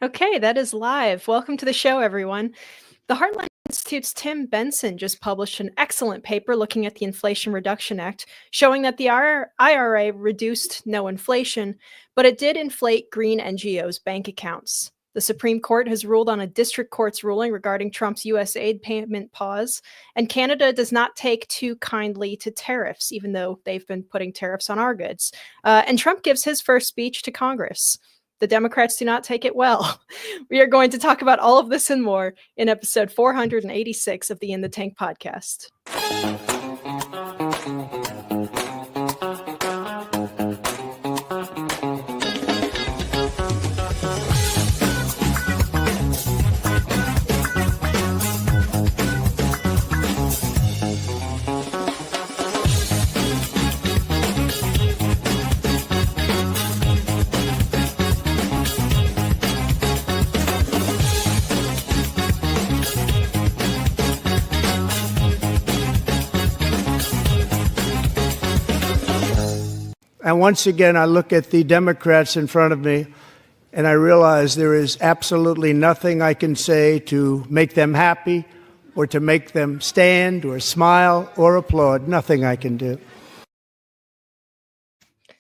Okay, that is live. Welcome to the show, everyone. The Heartland Institute's Tim Benson just published an excellent paper looking at the Inflation Reduction Act, showing that the IRA reduced no inflation, but it did inflate green NGOs' bank accounts. The Supreme Court has ruled on a district court's ruling regarding Trump's USAID payment pause, and Canada does not take too kindly to tariffs, even though they've been putting tariffs on our goods. And Trump gives his first speech to Congress. The Democrats do not take it well. We are going to talk about all of this and more in episode 486 of the In the Tank podcast. And once again, I look at the Democrats in front of me, and I realize there is absolutely nothing I can say to make them happy or to make them stand or smile or applaud. Nothing I can do.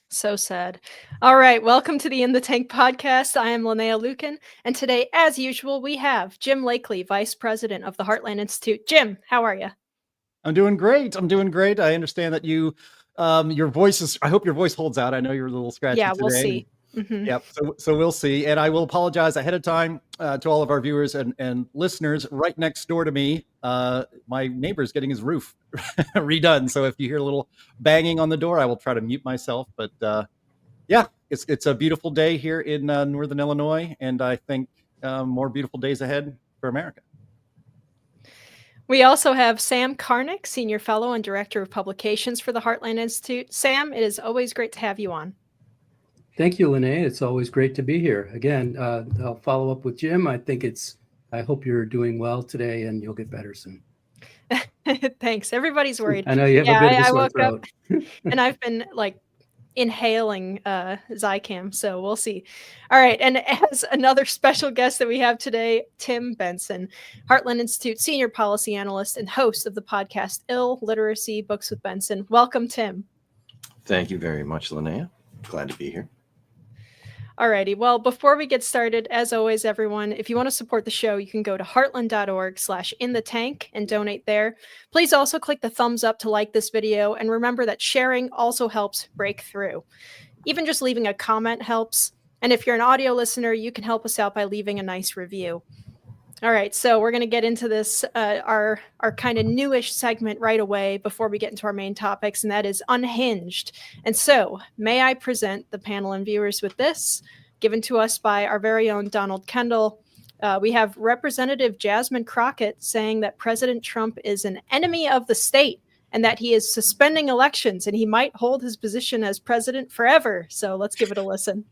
So sad. All right, welcome to the In the Tank podcast. I am Linnea Lueken, and today, as usual, we have Jim Lakely, Vice President of the Heartland Institute. Jim, how are you? I'm doing great. I understand that you... your voice is, I hope your voice holds out. I know you're a little scratchy today. Yeah, we'll see. Mm-hmm. Yep. So we'll see. And I will apologize ahead of time to all of our viewers and listeners. Right next door to me, my neighbor's getting his roof redone. So if you hear a little banging on the door, I will try to mute myself. But yeah, it's a beautiful day here in Northern Illinois. And I think more beautiful days ahead for America. We also have Sam Karnick, Senior Fellow and Director of Publications for the Heartland Institute. Sam, it is always great to have you on. Thank you, Linnea. It's always great to be here. Again, I'll follow up with Jim. I hope you're doing well today and you'll get better soon. Thanks. Everybody's worried. I know you have a bit of a sore throat. And I've been inhaling Zicam, so we'll see. All right, and as another special guest that we have today, Tim Benson, Heartland Institute Senior Policy Analyst and host of the podcast Literacy Books with Benson. Welcome, Tim. Thank you very much, Linnea. Glad to be here. Alrighty, well, before we get started, as always, everyone, if you want to support the show, you can go to heartland.org/inthetank and donate there. Please also click the thumbs up to like this video, and remember that sharing also helps break through. Even just leaving a comment helps, and if you're an audio listener, you can help us out by leaving a nice review. All right, so we're going to get into this, our kind of newish segment right away before we get into our main topics, and that is Unhinged. And so, may I present the panel and viewers with this, given to us by our very own Donald Kendall. We have Representative Jasmine Crockett saying that President Trump is an enemy of the state and that he is suspending elections and he might hold his position as president forever. So let's give it a listen.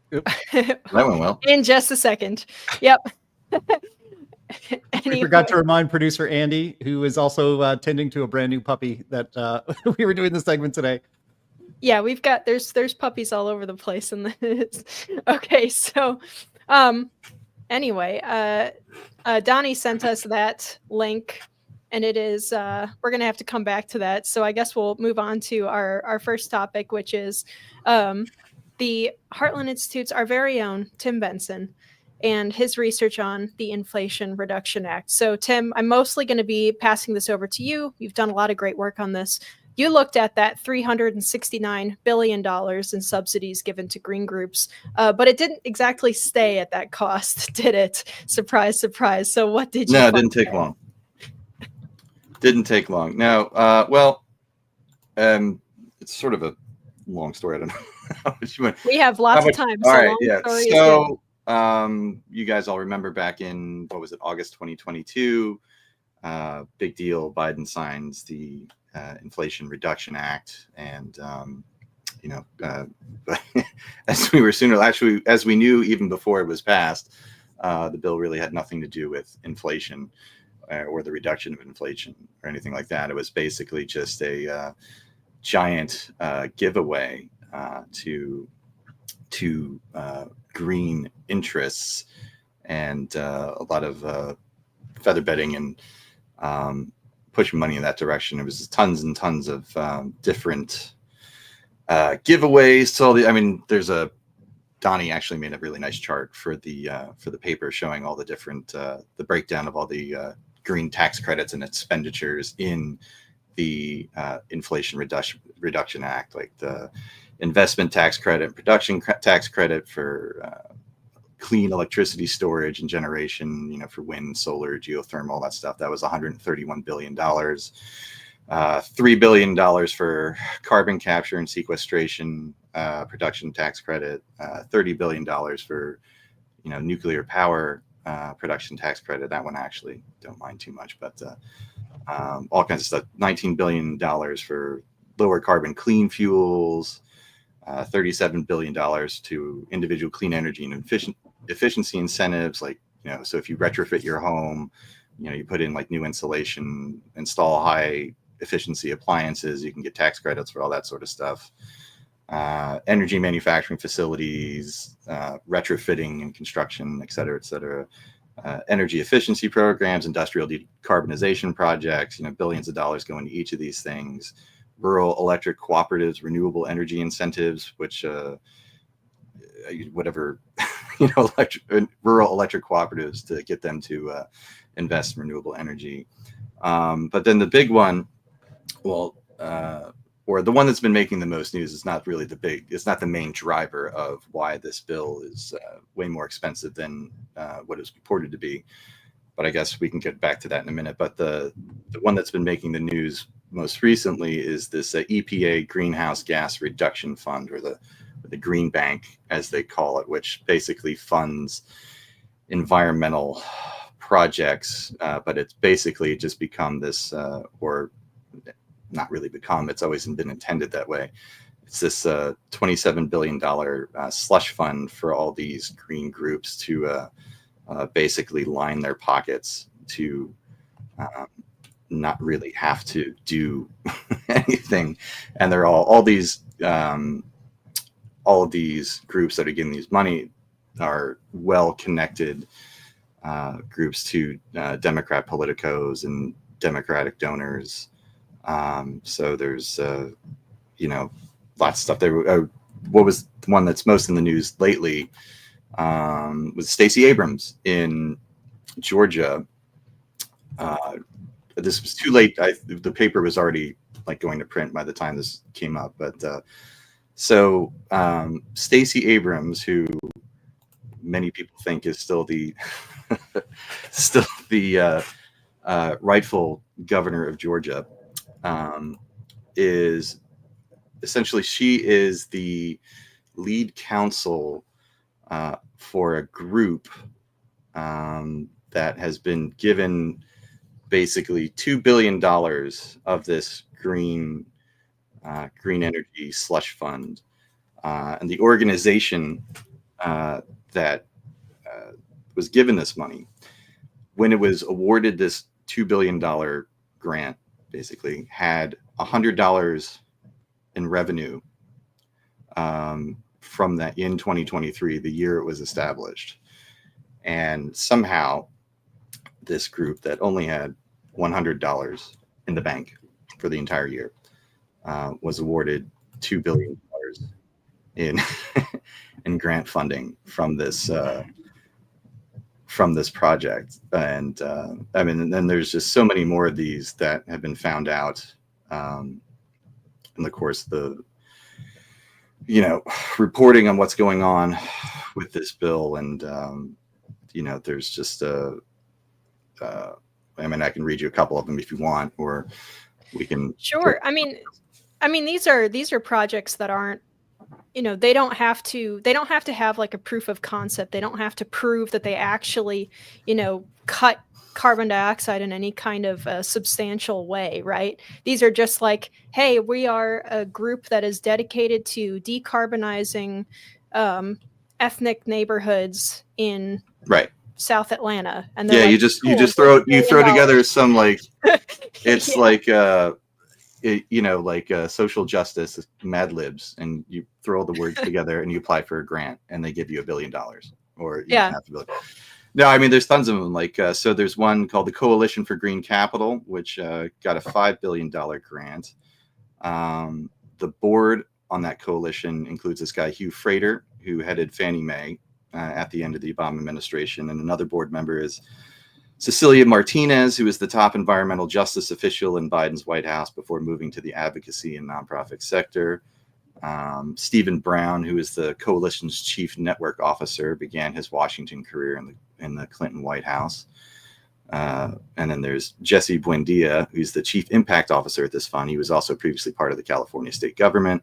That went well. In just a second. Yep. We forgot to remind producer Andy, who is also tending to a brand new puppy, that we were doing the segment today. Yeah, we've got there's puppies all over the place in this. Okay, so anyway, Donnie sent us that link, and it is we're gonna have to come back to that. So I guess we'll move on to our first topic, which is the Heartland Institute's our very own Tim Benson and his research on the Inflation Reduction Act. So Tim, I'm mostly going to be passing this over to you. You've done a lot of great work on this. You looked at that $369 billion in subsidies given to green groups, but it didn't exactly stay at that cost, did it? Surprise, surprise. So what did you No, it find didn't take there? long. Didn't take long. No, it's sort of a long story. I don't know how much you want. We have lots of time. All So right, long yeah. story is good. So, you guys all remember back in, what was it, August 2022, big deal. Biden signs the Inflation Reduction Act, and as we knew even before it was passed, the bill really had nothing to do with inflation or the reduction of inflation or anything like that. It was basically just a giant giveaway to green interests, and a lot of feather bedding and pushing money in that direction. It was just tons and tons of different giveaways. So Donnie actually made a really nice chart for the paper showing all the different the breakdown of all the green tax credits and expenditures in the Inflation Reduction Act, like the investment tax credit, production tax credit for clean electricity storage and generation, for wind, solar, geothermal, that stuff. That was $131 billion. $3 billion for carbon capture and sequestration, production tax credit, $30 billion for, nuclear power production tax credit. That one I actually don't mind too much, but all kinds of stuff. $19 billion for lower carbon clean fuels, $37 billion to individual clean energy and efficiency incentives. Like, so if you retrofit your home, you put in like new insulation, install high efficiency appliances, you can get tax credits for all that sort of stuff. Energy manufacturing facilities, retrofitting and construction, et cetera, et cetera. Energy efficiency programs, industrial decarbonization projects, billions of dollars going to each of these things. Rural electric cooperatives, renewable energy incentives, which whatever, rural electric cooperatives to get them to invest in renewable energy. But then the big one, or the one that's been making the most news, is not really it's not the main driver of why this bill is way more expensive than what it's reported to be. But I guess we can get back to that in a minute. But the one that's been making the news most recently is this EPA Greenhouse Gas Reduction Fund, or the Green Bank, as they call it, which basically funds environmental projects. But it's basically just become this, or not really become, it's always been intended that way. It's this $27 billion slush fund for all these green groups to basically line their pockets to not really have to do anything. And they're all of these groups that are getting these money are well-connected groups to Democrat politicos and Democratic donors. So there's, lots of stuff there. What was the one that's most in the news lately was Stacey Abrams in Georgia. This was too late. The paper was already going to print by the time this came up. But so Stacey Abrams, who many people think is still the rightful governor of Georgia, is essentially, she is the lead counsel for a group that has been given basically $2 billion of this green energy slush fund, and the organization that was given this money, when it was awarded this $2 billion grant, basically had $100 in revenue from that in 2023, the year it was established. And somehow this group that only had $100 in the bank for the entire year was awarded $2 billion in in grant funding from this project. And and then there's just so many more of these that have been found out in the course of the, reporting on what's going on with this bill. And, there's just I can read you a couple of them if you want, or we can. Sure. I mean, these are projects that aren't, they don't have to have like a proof of concept. They don't have to prove that they actually, cut carbon dioxide in any kind of substantial way, right? These are just like, hey, we are a group that is dedicated to decarbonizing ethnic neighborhoods in South Atlanta. And you just throw together some it's like social justice Mad Libs, and you throw all the words together and you apply for a grant and they give you $1 billion or $500 million. No, I mean, there's tons of them. So there's one called the Coalition for Green Capital, which got a $5 billion grant. The board on that coalition includes this guy, Hugh Frater, who headed Fannie Mae at the end of the Obama administration. And another board member is Cecilia Martinez, who is the top environmental justice official in Biden's White House before moving to the advocacy and nonprofit sector. Stephen Brown, who is the coalition's chief network officer, began his Washington career in the Clinton White House. And then there's Jesse Buendia, who's the chief impact officer at this fund. He was also previously part of the California state government.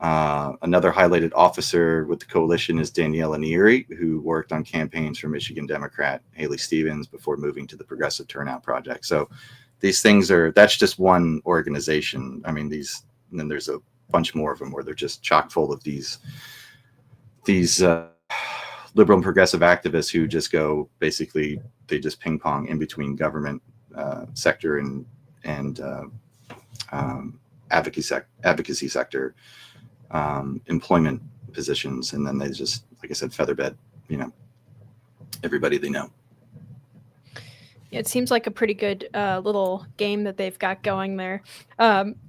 Another highlighted officer with the coalition is Daniela Neary, who worked on campaigns for Michigan Democrat Haley Stevens before moving to the Progressive Turnout Project. So these things that's just one organization. I mean, and then there's a bunch more of them where they're just chock full of these liberal and progressive activists who just go, basically, they just ping pong in between government sector and advocacy sector, employment positions, and then they just, like I said, featherbed, everybody they know. It seems like a pretty good little game that they've got going there.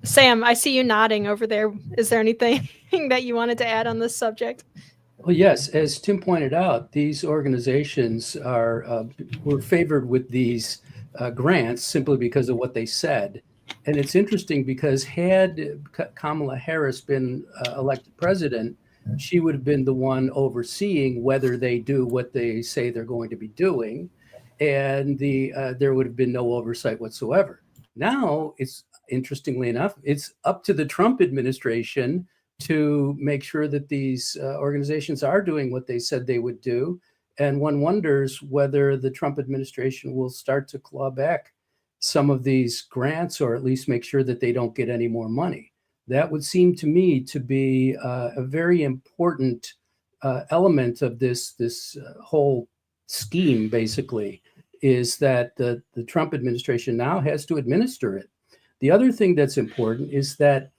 Sam, I see you nodding over there. Is there anything that you wanted to add on this subject? Well, yes, as Tim pointed out, these organizations were favored with these grants simply because of what they said. And it's interesting because had Kamala Harris been elected president, she would have been the one overseeing whether they do what they say they're going to be doing, and there would have been no oversight whatsoever. Now, it's interestingly enough, it's up to the Trump administration to make sure that these organizations are doing what they said they would do. And one wonders whether the Trump administration will start to claw back some of these grants, or at least make sure that they don't get any more money. That would seem to me to be a very important element of this whole scheme, basically, is that the Trump administration now has to administer it. The other thing that's important is that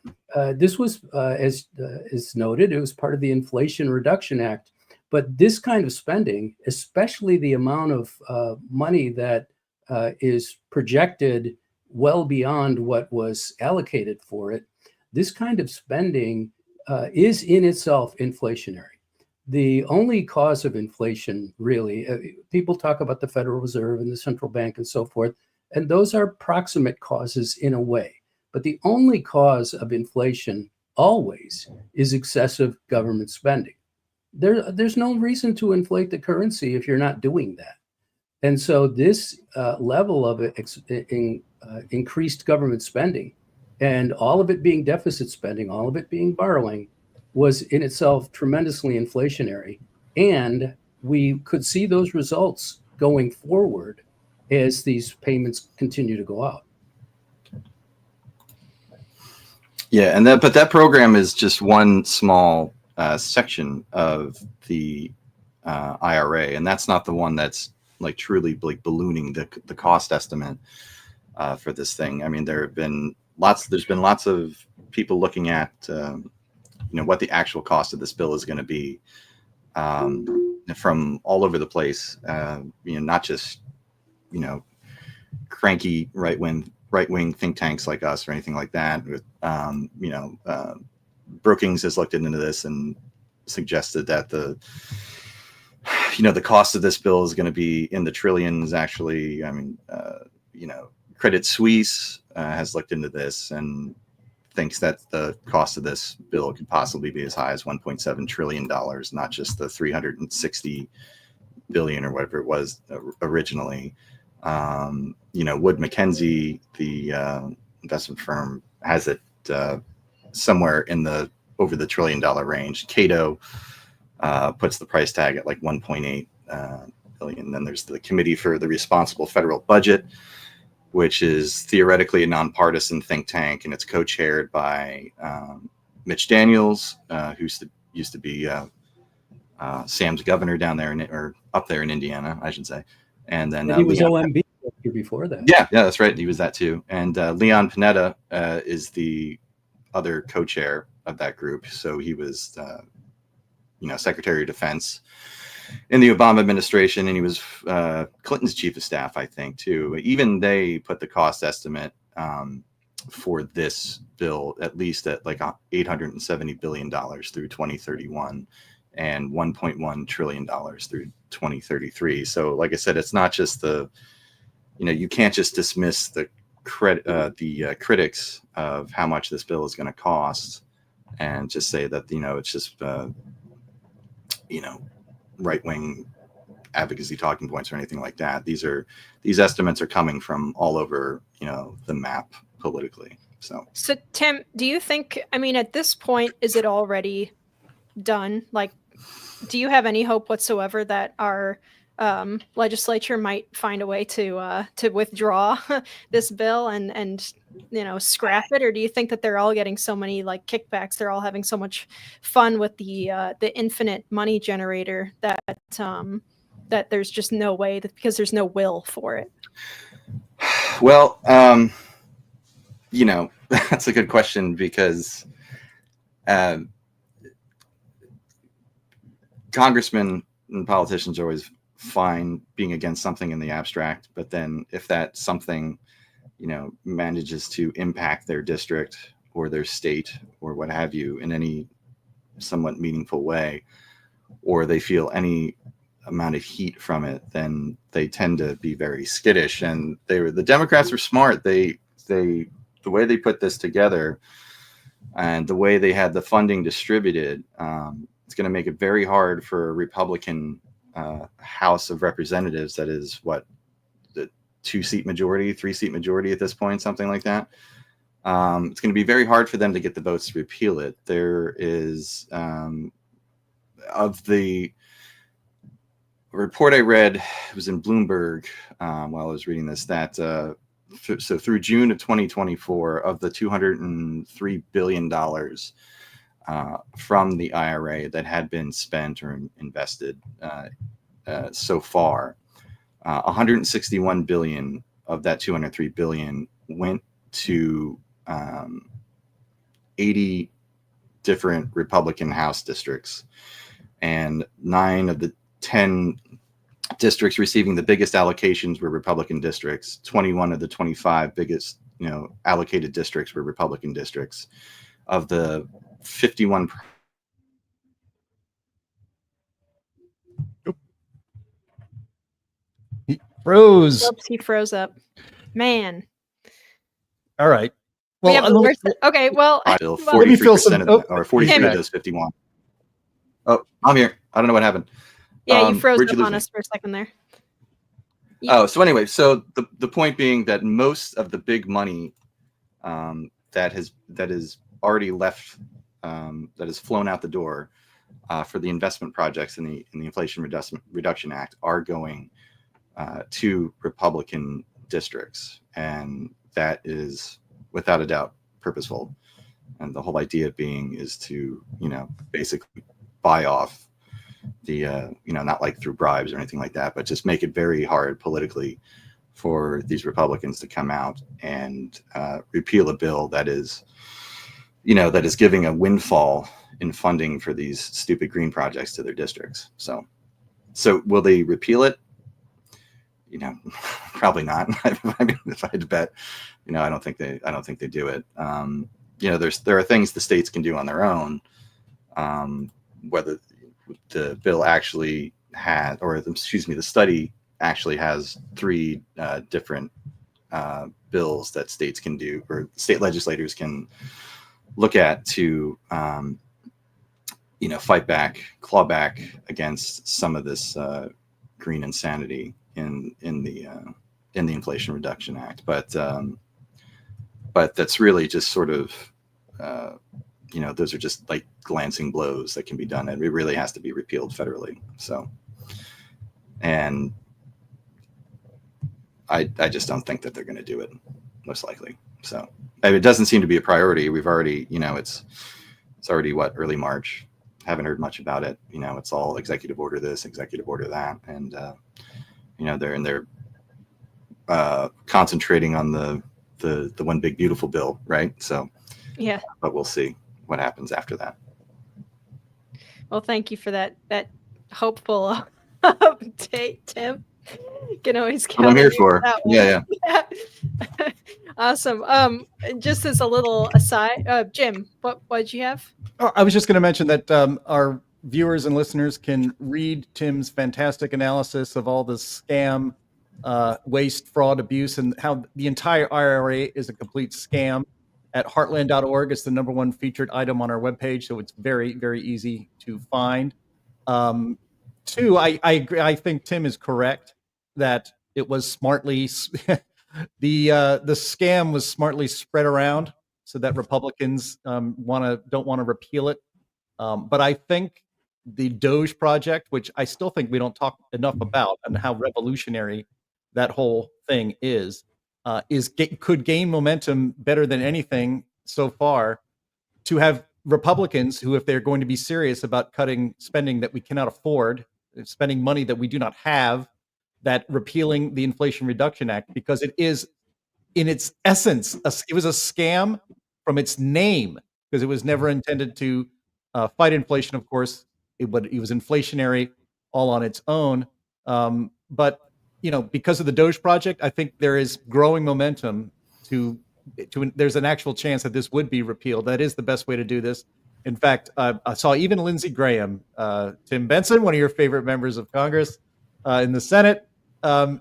this was, as is noted, it was part of the Inflation Reduction Act. But this kind of spending, especially the amount of money that is projected well beyond what was allocated for it, this kind of spending is in itself inflationary. The only cause of inflation, really, people talk about the Federal Reserve and the central bank and so forth, and those are proximate causes in a way. But the only cause of inflation always is excessive government spending. There's no reason to inflate the currency if you're not doing that. And so this level of increased government spending, and all of it being deficit spending, all of it being borrowing, was in itself tremendously inflationary. And we could see those results going forward as these payments continue to go out. Yeah, but that program is just one small section of the IRA, and that's not the one that's truly ballooning the cost estimate for this thing. I mean, there's been lots of people looking at what the actual cost of this bill is going to be from all over the place. Not just cranky right wing think tanks like us or anything like that. Brookings has looked into this and suggested that the cost of this bill is going to be in the trillions. Actually, I mean, Credit Suisse has looked into this and thinks that the cost of this bill could possibly be as high as $1.7 trillion, not just the 360 billion or whatever it was originally. Wood Mackenzie, the investment firm, has it somewhere in the over the $1 trillion range. Cato puts the price tag at like 1.8 billion. Then there's the Committee for the Responsible Federal Budget, which is theoretically a nonpartisan think tank, and it's co-chaired by Mitch Daniels, who used to be Sam's governor down there or up there in Indiana, I should say. And then he was OMB before that. Yeah, that's right. He was that too. And Leon Panetta is the other co-chair of that group. So he was, Secretary of Defense in the Obama administration, and he was Clinton's chief of staff, I think, too. Even they put the cost estimate for this bill at least at like $870 billion through 2031 and $1.1 trillion through 2033. So, like I said, it's not just you can't just dismiss the critics of how much this bill is going to cost and just say that it's just right-wing advocacy talking points or anything like that. These estimates are coming from all over the map politically. So Tim, do you think, at this point, is it already done? Like, do you have any hope whatsoever that our legislature might find a way to withdraw this bill and scrap it? Or do you think that they're all getting so many like kickbacks, they're all having so much fun with the infinite money generator that that there's just no way, because there's no will for it? Well, that's a good question, because congressmen and politicians are always fine being against something in the abstract, but then if that something manages to impact their district or their state or what have you in any somewhat meaningful way, or they feel any amount of heat from it, then they tend to be very skittish. And the Democrats are smart. The way they put this together and the way they had the funding distributed, it's going to make it very hard for a Republican House of Representatives that is the 2-seat majority, 3-seat majority at this point, something like that. It's going to be very hard for them to get the votes to repeal it. There is of the report I read, it was in Bloomberg while I was reading this, that so through June of 2024, of the $203 billion from the IRA that had been spent or invested so far, 161 billion of that 203 billion went to 80 different Republican House districts, and 9 of the 10 districts receiving the biggest allocations were Republican districts. 21 of the 25 biggest, allocated districts were Republican districts. Of the 51. He froze. Oops, he froze up. Man. All right. Well, Well, okay. Well, 43% of or 43 of those 51. Oh, I'm here. I don't know what happened. yeah, you froze where'd up you on lose us for a second there. Oh, so anyway, so the point being that most of the big money that is already left, that has flown out the door for the investment projects in the Inflation Reduction Act are going to Republican districts, and that is without a doubt purposeful. And the whole idea being is to basically buy off the not like through bribes or anything like that, but just make it very hard politically for these Republicans to come out and repeal a bill that is giving a windfall in funding for these stupid green projects to their districts. So will they repeal it? Probably not. I mean, if I had to bet, I don't think they do it. There are things the states can do on their own, whether the bill actually had, the study actually has 3 different bills that states can do, or state legislators can look at to fight back, claw back against some of this green insanity in the Inflation Reduction Act. But that's really just sort of those are just like glancing blows that can be done. It really has to be repealed federally. So, and I just don't think that they're going to do it, most likely. So it doesn't seem to be a priority. We've already, it's already early March. Haven't heard much about it. It's all executive order this, executive order that, and they're concentrating on the one big beautiful bill, right? So Yeah. But we'll see what happens after that. Well, thank you for that hopeful update, Tim. You can always count What I'm here on you for. that one. Yeah. Awesome. Just as a little aside, Jim, what did you have? Oh, I was just going to mention that our viewers and listeners can read Tim's fantastic analysis of all the scam, waste, fraud, abuse, and how the entire IRA is a complete scam at heartland.org. It's the #1 featured item on our webpage, so it's very, very easy to find. Two, I agree. I think Tim is correct that it was smartly the scam was smartly spread around so that Republicans don't want to repeal it. But I think the Doge project, which I still think we don't talk enough about, and how revolutionary that whole thing is could gain momentum better than anything so far, to have Republicans who, if they're going to be serious about cutting spending that we cannot afford, spending money that we do not have, that repealing the Inflation Reduction Act, because it is, in its essence, it was a scam from its name, because it was never intended to fight inflation. Of course, it was inflationary all on its own. But because of the Doge project, I think there is growing momentum to there's an actual chance that this would be repealed. That is the best way to do this. In fact, I saw even Lindsey Graham, Tim Benson, one of your favorite members of Congress in the Senate, even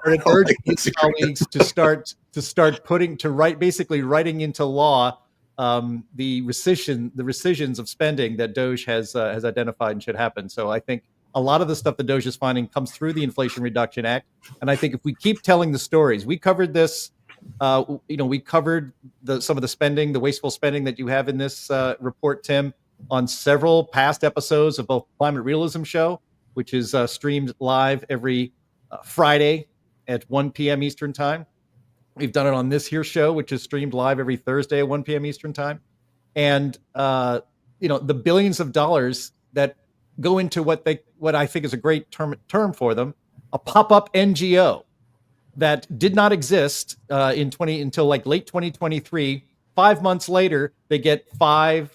started urging his colleagues basically writing into law the rescissions of spending that Doge has identified and should happen. So I think a lot of the stuff that Doge is finding comes through the Inflation Reduction Act, and I think if we keep telling the stories, we covered this. We covered some of the spending, the wasteful spending that you have in this report, Tim, on several past episodes of both Climate Realism Show, which is streamed live every Friday at 1 p.m. Eastern Time. We've done it on this here show, which is streamed live every Thursday at 1 p.m. Eastern Time. And, the billions of dollars that go into what I think is a great term for them, a pop-up NGO that did not exist until like late 2023. 5 months later, they get $2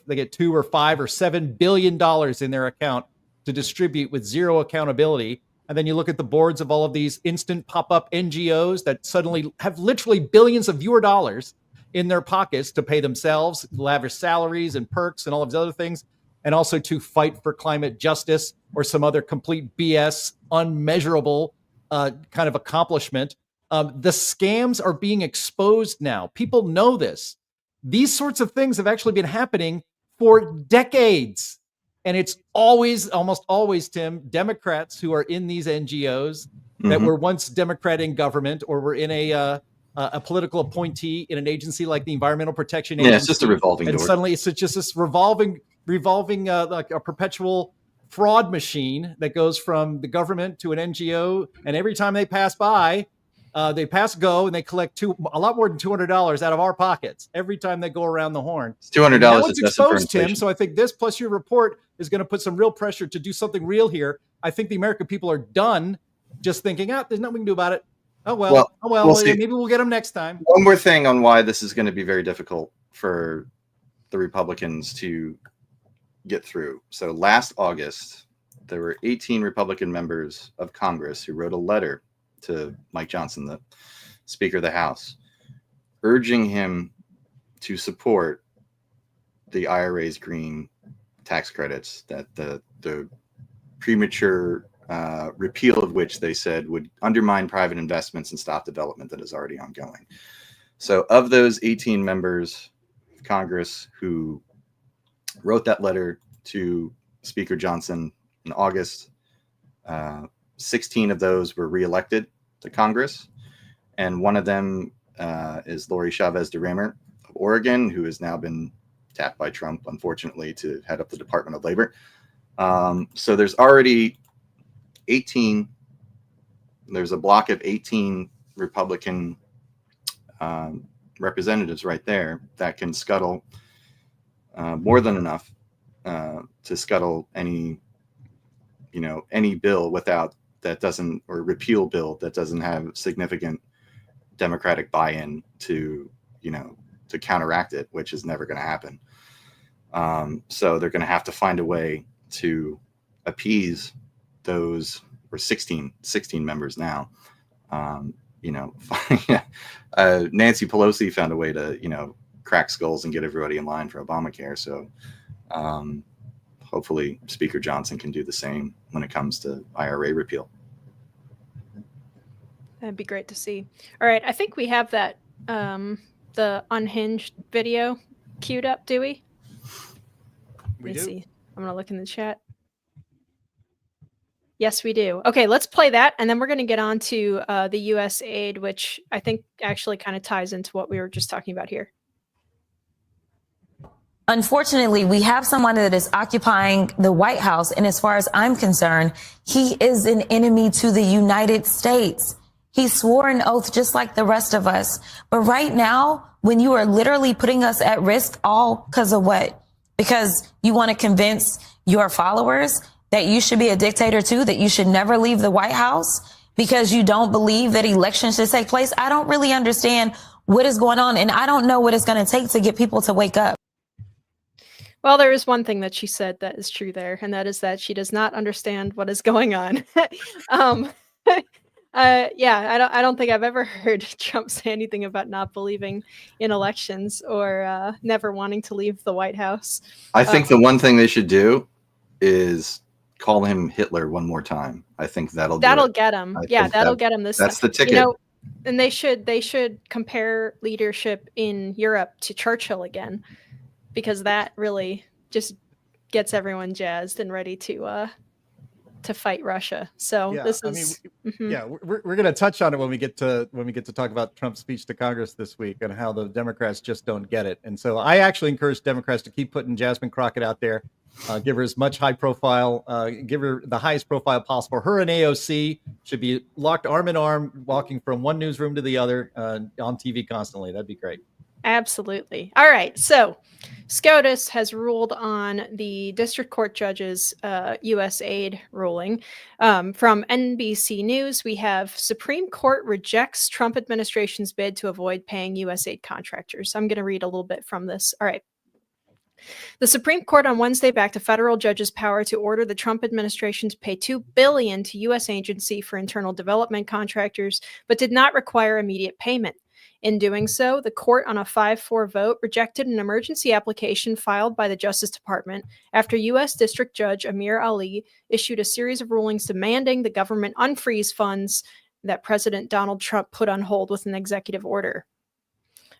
or $5 or $7 billion in their account to distribute with zero accountability. And then you look at the boards of all of these instant pop-up NGOs that suddenly have literally billions of your dollars in their pockets to pay themselves lavish salaries and perks and all of these other things, and also to fight for climate justice or some other complete BS, unmeasurable kind of accomplishment. The scams are being exposed now. People know this. These sorts of things have actually been happening for decades. And it's almost always, Tim, Democrats who are in these NGOs that were once Democrat in government, or were in a political appointee in an agency like the Environmental Protection Agency. Yeah, it's just a revolving door. And suddenly it's just this revolving like a perpetual fraud machine that goes from the government to an NGO. And every time they pass by, they pass go, and they collect a lot more than $200 out of our pockets every time they go around the horn. It's $200. Now it's exposed, Tim. So I think this plus your report is going to put some real pressure to do something real here. I think the American people are done just thinking, there's nothing we can do about it. Well, maybe we'll get them next time. One more thing on why this is going to be very difficult for the Republicans to get through. So last August, there were 18 Republican members of Congress who wrote a letter to Mike Johnson, the Speaker of the House, urging him to support the IRA's green tax credits, that the premature repeal of which they said would undermine private investments and stop development that is already ongoing. So of those 18 members of Congress who wrote that letter to Speaker Johnson in August. 16 of those were reelected to Congress, and one of them is Lori Chavez DeRaymer of Oregon, who has now been tapped by Trump, unfortunately, to head up the Department of Labor. So there's already 18. There's a block of 18 Republican representatives right there that can scuttle more than enough to scuttle any bill or repeal bill that doesn't have significant Democratic buy-in to counteract it, which is never going to happen. So they're going to have to find a way to appease those, or 16 members now. Nancy Pelosi found a way to, crack skulls and get everybody in line for Obamacare. So hopefully Speaker Johnson can do the same when it comes to IRA repeal. That'd be great to see. All right, I think we have that the unhinged video queued up, do we? We do. See. I'm gonna look in the chat. Yes, we do. Okay, let's play that, and then we're gonna get on to the USAID, which I think actually kind of ties into what we were just talking about here. Unfortunately, we have someone that is occupying the White House. And as far as I'm concerned, he is an enemy to the United States. He swore an oath just like the rest of us. But right now, when you are literally putting us at risk, all because of what? Because you want to convince your followers that you should be a dictator too, that you should never leave the White House because you don't believe that elections should take place. I don't really understand what is going on. And I don't know what it's going to take to get people to wake up. Well, there is one thing that she said that is true there, and that is that she does not understand what is going on. I don't think I've ever heard Trump say anything about not believing in elections or never wanting to leave the White House. I think the one thing they should do is call him Hitler one more time. I think that'll get him. Yeah, that'll get him this time. That's the ticket. And they should compare leadership in Europe to Churchill again, because that really just gets everyone jazzed and ready to fight Russia. So Yeah, this is we're going to touch on it when we get to talk about Trump's speech to Congress this week and how the Democrats just don't get it. And so I actually encourage Democrats to keep putting Jasmine Crockett out there, give her as much high profile, give her the highest profile possible. Her and AOC should be locked arm in arm, walking from one newsroom to the other on TV constantly. That'd be great. Absolutely. All right. So SCOTUS has ruled on the district court judge's USAID ruling. From NBC News, we have Supreme Court rejects Trump administration's bid to avoid paying USAID contractors. I'm going to read a little bit from this. All right. The Supreme Court on Wednesday backed a federal judge's power to order the Trump administration to pay $2 billion to U.S. Agency for Internal Development contractors, but did not require immediate payment. In doing so, the court on a 5-4 vote rejected an emergency application filed by the Justice Department after U.S. District Judge Amir Ali issued a series of rulings demanding the government unfreeze funds that President Donald Trump put on hold with an executive order.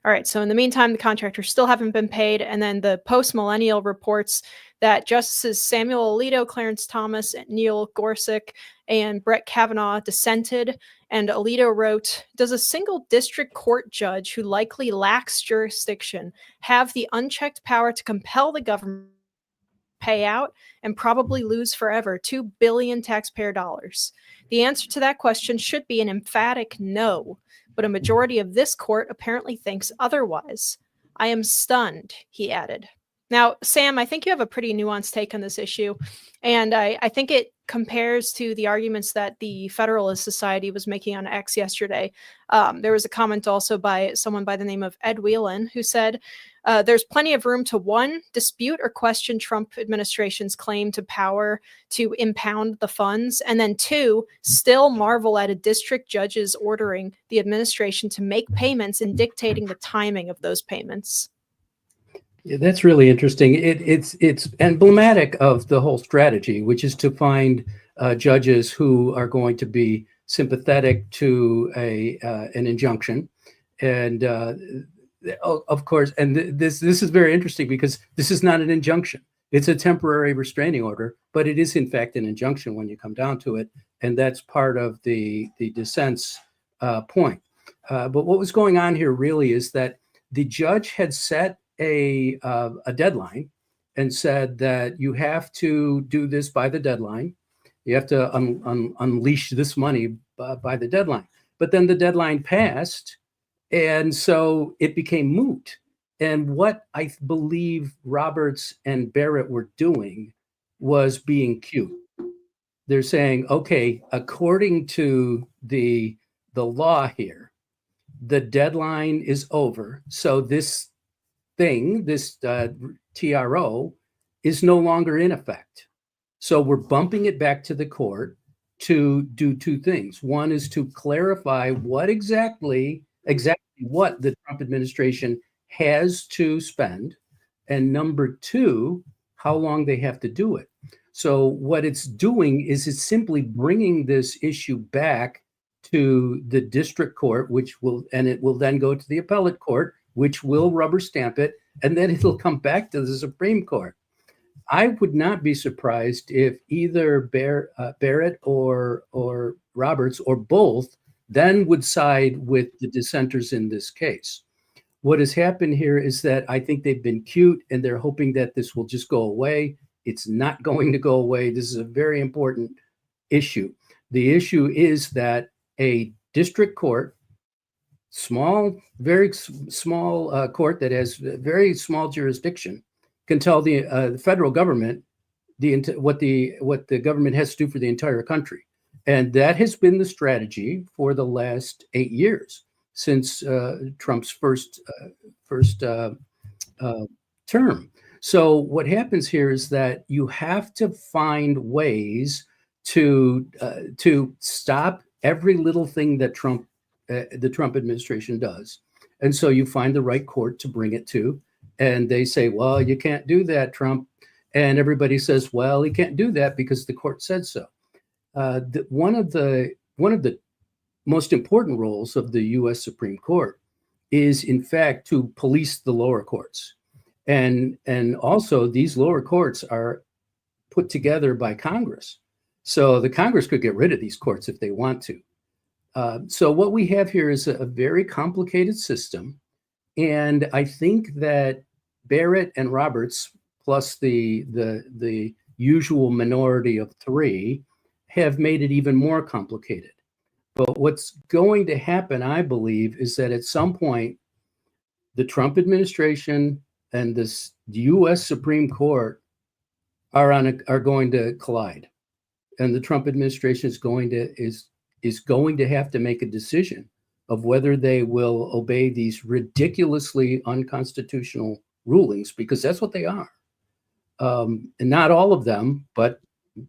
All right, so in the meantime, the contractors still haven't been paid. And then the Post-Millennial reports that Justices Samuel Alito, Clarence Thomas, Neil Gorsuch, and Brett Kavanaugh dissented. And Alito wrote, does a single district court judge who likely lacks jurisdiction have the unchecked power to compel the government to pay out and probably lose forever $2 billion taxpayer dollars? The answer to that question should be an emphatic no. But a majority of this court apparently thinks otherwise. I am stunned, he added. Now, Sam, I think you have a pretty nuanced take on this issue, and I think it compares to the arguments that the Federalist Society was making on X yesterday. There was a comment also by someone by the name of Ed Whelan, who said, there's plenty of room to, 1, dispute or question Trump administration's claim to power to impound the funds, and then 2, still marvel at a district judge's ordering the administration to make payments and dictating the timing of those payments. Yeah, that's really interesting. It's emblematic of the whole strategy, which is to find judges who are going to be sympathetic to an injunction, and of course, and this is very interesting because this is not an injunction. It's a temporary restraining order, but it is in fact an injunction when you come down to it, and that's part of the dissent's point. But what was going on here really is that the judge had set a deadline and said that you have to do this by the deadline. You have to unleash this money by the deadline. But then the deadline passed, and so it became moot. And what I believe Roberts and Barrett were doing was being cute. They're saying, okay, according to the law here, the deadline is over. So this thing, this TRO, is no longer in effect. So we're bumping it back to the court to do two things. One is to clarify what exactly what the Trump administration has to spend, and number two, how long they have to do it. So what it's doing is it's simply bringing this issue back to the district court, it will then go to the appellate court, which will rubber stamp it, and then it'll come back to the Supreme Court. I would not be surprised if either Barrett or Roberts or both then would side with the dissenters in this case. What has happened here is that I think they've been cute and they're hoping that this will just go away. It's not going to go away. This is a very important issue. The issue is that a district court, very small court that has very small jurisdiction, can tell the federal government what the government has to do for the entire country. And that has been the strategy for the last 8 years since Trump's first term. So what happens here is that you have to find ways to stop every little thing that the Trump administration does. And so you find the right court to bring it to, and they say, well, you can't do that, Trump. And everybody says, well, he can't do that because the court said so. One of the most important roles of the U.S. Supreme Court is, in fact, to police the lower courts. And also, these lower courts are put together by Congress. So the Congress could get rid of these courts if they want to. So what we have here is a very complicated system. And I think that Barrett and Roberts, plus the usual minority of three, have made it even more complicated. But what's going to happen, I believe, is that at some point, the Trump administration and the U.S. Supreme Court are going to collide, and the Trump administration is going to have to make a decision of whether they will obey these ridiculously unconstitutional rulings, because that's what they are. And not all of them, but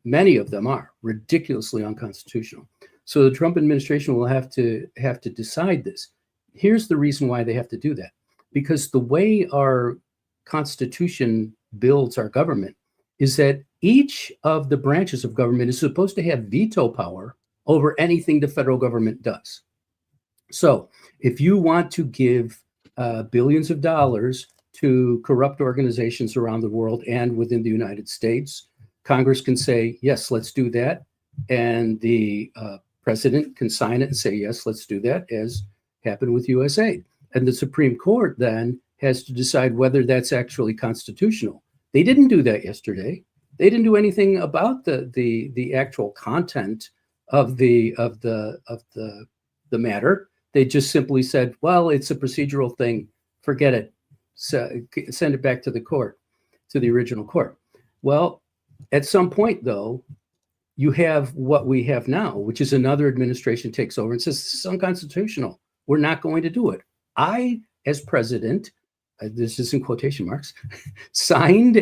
many of them are ridiculously unconstitutional. So the Trump administration will have to decide this. Here's the reason why they have to do that. Because the way our Constitution builds our government is that each of the branches of government is supposed to have veto power over anything the federal government does. So if you want to give billions of dollars to corrupt organizations around the world and within the United States, Congress can say, yes, let's do that. And the president can sign it and say, yes, let's do that, as happened with USAID. And the Supreme Court then has to decide whether that's actually constitutional. They didn't do that yesterday. They didn't do anything about the actual content of the matter. They just simply said, well, it's a procedural thing. Forget it. So, send it back to the court, to the original court. Well, at some point, though, you have what we have now, which is another administration takes over and says, this is unconstitutional. We're not going to do it. I, as president, this is in quotation marks, signed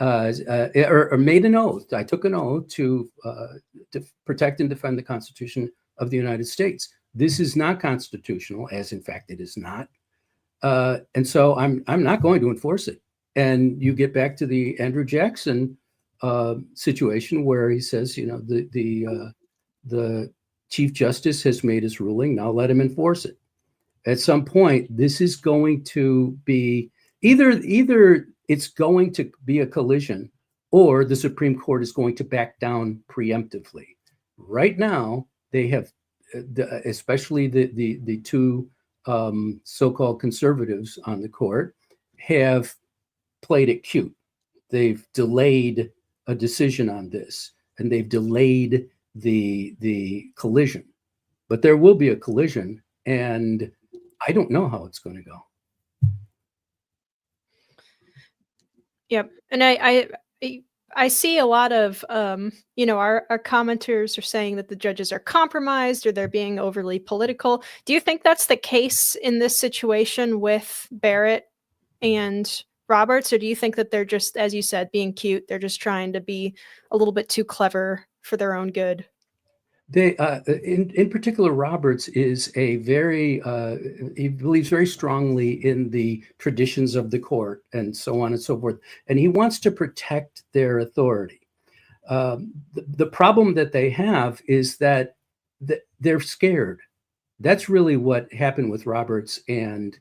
or made an oath. I took an oath to protect and defend the Constitution of the United States. This is not constitutional, as in fact it is not. And so I'm not going to enforce it. And you get back to the Andrew Jackson situation where he says, you know, the Chief Justice has made his ruling. Now let him enforce it. At some point, this is going to be either it's going to be a collision, or the Supreme Court is going to back down preemptively. Right now, they have, especially the two so-called conservatives on the court, have played it cute. They've delayed a decision on this, and they've delayed the collision. But there will be a collision, and I don't know how it's going to go. Yep. And I see a lot of, our commenters are saying that the judges are compromised or they're being overly political. Do you think that's the case in this situation with Barrett and Roberts? Or do you think that they're just, as you said, being cute? They're just trying to be a little bit too clever for their own good? They, in particular, Roberts is a very, he believes very strongly in the traditions of the court and so on and so forth. And he wants to protect their authority. The problem that they have is that they're scared. That's really what happened with Roberts and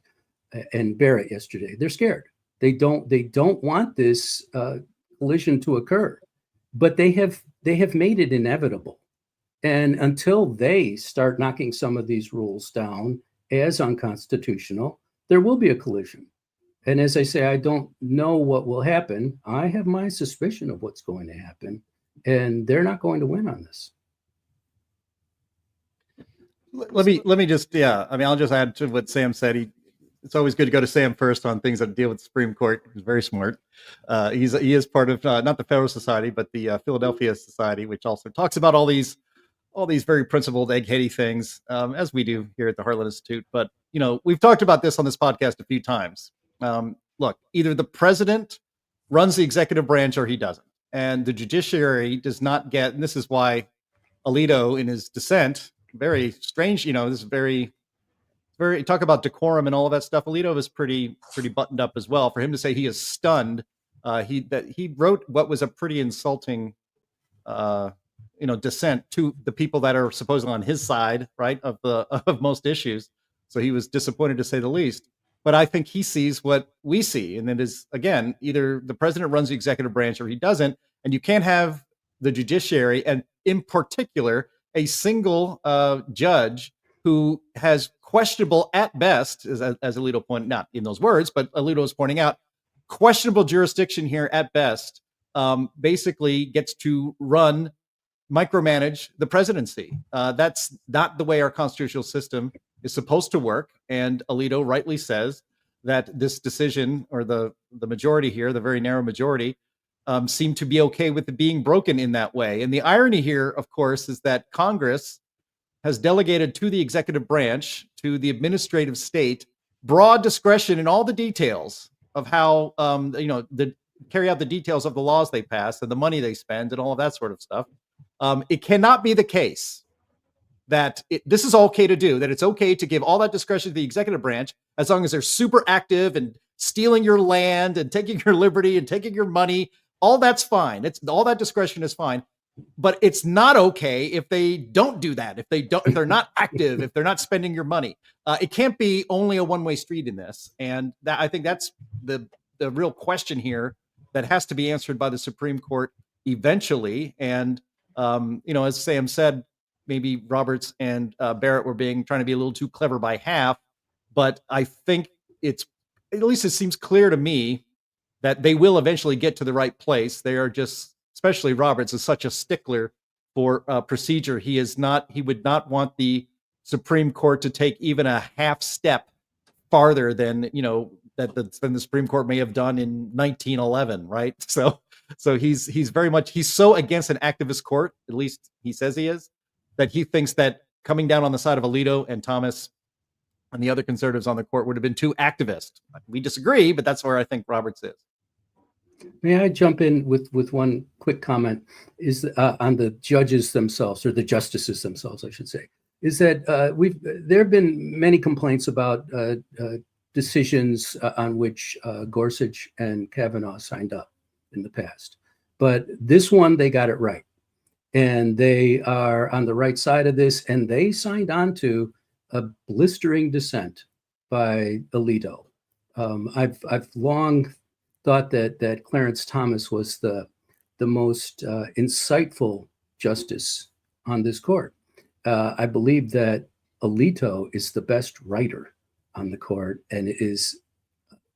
Barrett yesterday. They're scared. They don't want this collision to occur, but they have made it inevitable. And until they start knocking some of these rules down as unconstitutional, there will be a collision. And as I say, I don't know what will happen. I have my suspicion of what's going to happen, and they're not going to win on this. Let me just, I'll just add to what Sam said. It's always good to go to Sam first on things that deal with the Supreme Court. He's very smart. He is part of not the Federal Society, but the Philadelphia Society, which also talks about all these very principled, egg-heady things, as we do here at the Heartland Institute. But, we've talked about this on this podcast a few times. Look, either the president runs the executive branch or he doesn't. And the judiciary does not get, and this is why Alito in his dissent, very strange, this is very, talk about decorum and all of that stuff. Alito is pretty buttoned up as well. For him to say he is stunned, he wrote what was a pretty insulting dissent to the people that are supposedly on his side, right, of most issues. So he was disappointed, to say the least. But I think he sees what we see, and it is, again, either the president runs the executive branch or he doesn't, and you can't have the judiciary, and in particular, a single judge who has questionable at best, as Alito pointed, not in those words, but Alito is pointing out, questionable jurisdiction here at best, basically gets to micromanage the presidency. That's not the way our constitutional system is supposed to work. And Alito rightly says that this decision, or the majority here, the very narrow majority, seem to be okay with it being broken in that way. And the irony here, of course, is that Congress has delegated to the executive branch, to the administrative state, broad discretion in all the details of how, carry out the details of the laws they pass and the money they spend and all of that sort of stuff. It cannot be the case that this is okay to do, that it's okay to give all that discretion to the executive branch as long as they're super active and stealing your land and taking your liberty and taking your money. All that's fine. All that discretion is fine. But it's not okay if they don't do that, if they're not active, if they're not spending your money. It can't be only a one-way street in this. And I think that's the real question here that has to be answered by the Supreme Court eventually. And as Sam said, maybe Roberts and Barrett were trying to be a little too clever by half, but I think at least it seems clear to me that they will eventually get to the right place. They are just, especially Roberts, is such a stickler for procedure. He would not want the Supreme Court to take even a half step farther than, than the Supreme Court may have done in 1911, right? So he's so against an activist court, at least he says he is, that he thinks that coming down on the side of Alito and Thomas and the other conservatives on the court would have been too activist. We disagree, but that's where I think Roberts is. May I jump in with one quick comment? Is on the judges themselves, or the justices themselves, I should say. Is that there have been many complaints about decisions on which Gorsuch and Kavanaugh signed up in the past, but this one they got it right, and they are on the right side of this, and they signed on to a blistering dissent by Alito. I've long thought that Clarence Thomas was the most insightful justice on this court. I believe that Alito is the best writer on the court and is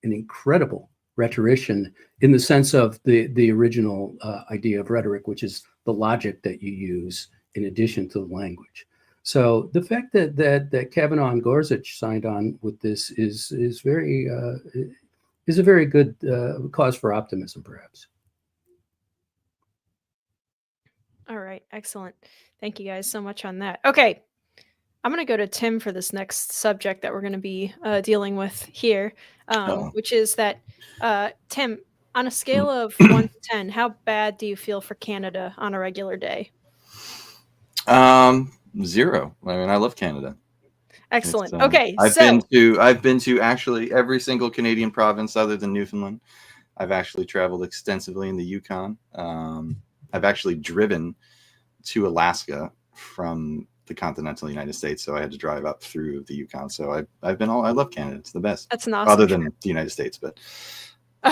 an incredible rhetorician in the sense of the original idea of rhetoric, which is the logic that you use in addition to the language. So the fact that Kavanaugh and Gorsuch signed on with this is a very good cause for optimism, perhaps. All right, excellent. Thank you guys so much on that. Okay, I'm going to go to Tim for this next subject that we're going to be dealing with here, which is that, Tim, on a scale of 1 to 10, how bad do you feel for Canada on a regular day? 0. I mean, I love Canada. Excellent. Okay, I've been to actually every single Canadian province other than Newfoundland. I've actually traveled extensively in the Yukon. I've actually driven to Alaska from the continental United States, so I had to drive up through the Yukon. So I love Canada. It's the best. That's an awesome other trip. than the United States, but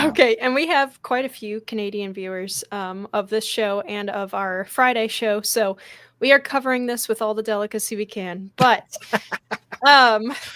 okay. And we have quite a few Canadian viewers of this show and of our Friday show, so we are covering this with all the delicacy we can. But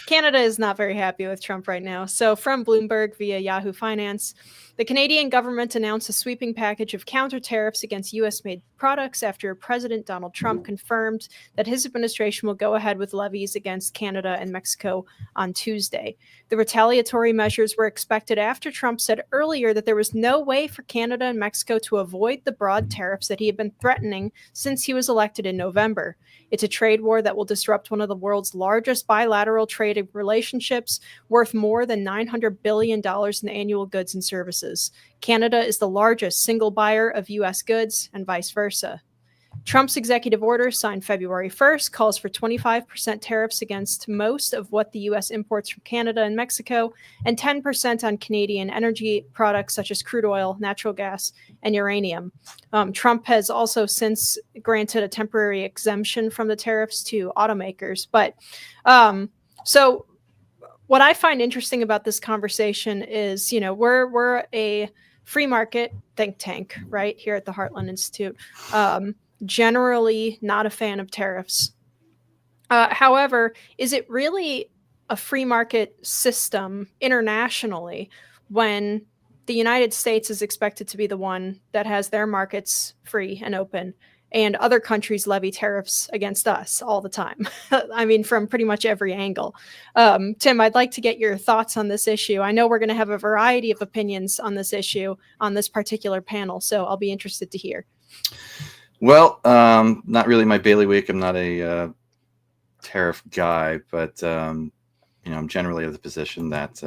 Canada is not very happy with Trump right now. So from Bloomberg via Yahoo Finance, the Canadian government announced a sweeping package of counter tariffs against U.S.-made products after President Donald Trump confirmed that his administration will go ahead with levies against Canada and Mexico on Tuesday. The retaliatory measures were expected after Trump said earlier that there was no way for Canada and Mexico to avoid the broad tariffs that he had been threatening since he was elected in November. It's a trade war that will disrupt one of the world's largest bilateral trade relationships, worth more than $900 billion in annual goods and services. Canada is the largest single buyer of U.S. goods and vice versa. Trump's executive order, signed February 1st, calls for 25% tariffs against most of what the U.S. imports from Canada and Mexico, and 10% on Canadian energy products such as crude oil, natural gas, and uranium. Trump has also since granted a temporary exemption from the tariffs to automakers. But so what I find interesting about this conversation is, you know, we're a free market think tank, right, here at the Heartland Institute. Generally not a fan of tariffs. However, is it really a free market system internationally when the United States is expected to be the one that has their markets free and open, and other countries levy tariffs against us all the time? I mean, from pretty much every angle. Tim, I'd like to get your thoughts on this issue. I know we're going to have a variety of opinions on this issue on this particular panel, so I'll be interested to hear. Well, not really my bailiwick. I'm not a tariff guy, but you know, I'm generally of the position that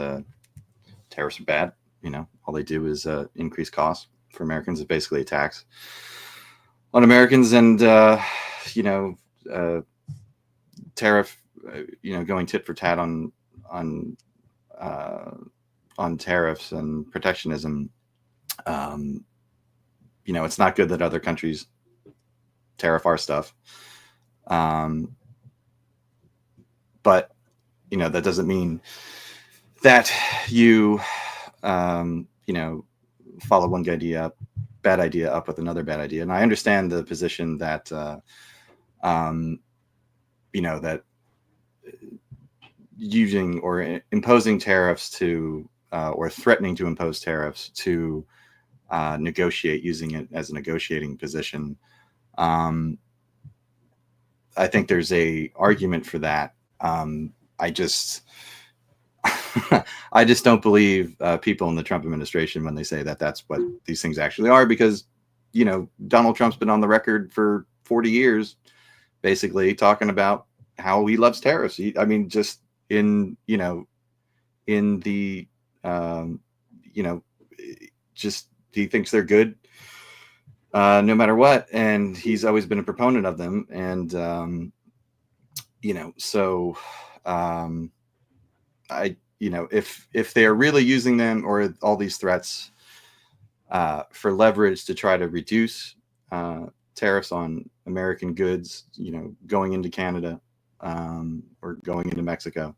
tariffs are bad. You know, all they do is increase costs for Americans. It's basically a tax on Americans, and you know, tariff, you know, going tit for tat on tariffs and protectionism. You know, it's not good that other countries tariff our stuff. But, you know, that doesn't mean that you, you know, follow one bad idea up with another bad idea. And I understand the position that, you know, that using or imposing tariffs to, or threatening to impose tariffs to negotiate, using it as a negotiating position. I think there's a argument for that. I just don't believe people in the Trump administration when they say that that's what these things actually are, because, you know, Donald Trump's been on the record for 40 years, basically talking about how he loves tariffs. I mean, just in, you know, in the, you know, just he thinks they're good no matter what, and he's always been a proponent of them. And you know, so you know, if they are really using them, or all these threats for leverage to try to reduce tariffs on American goods, you know, going into Canada or going into Mexico,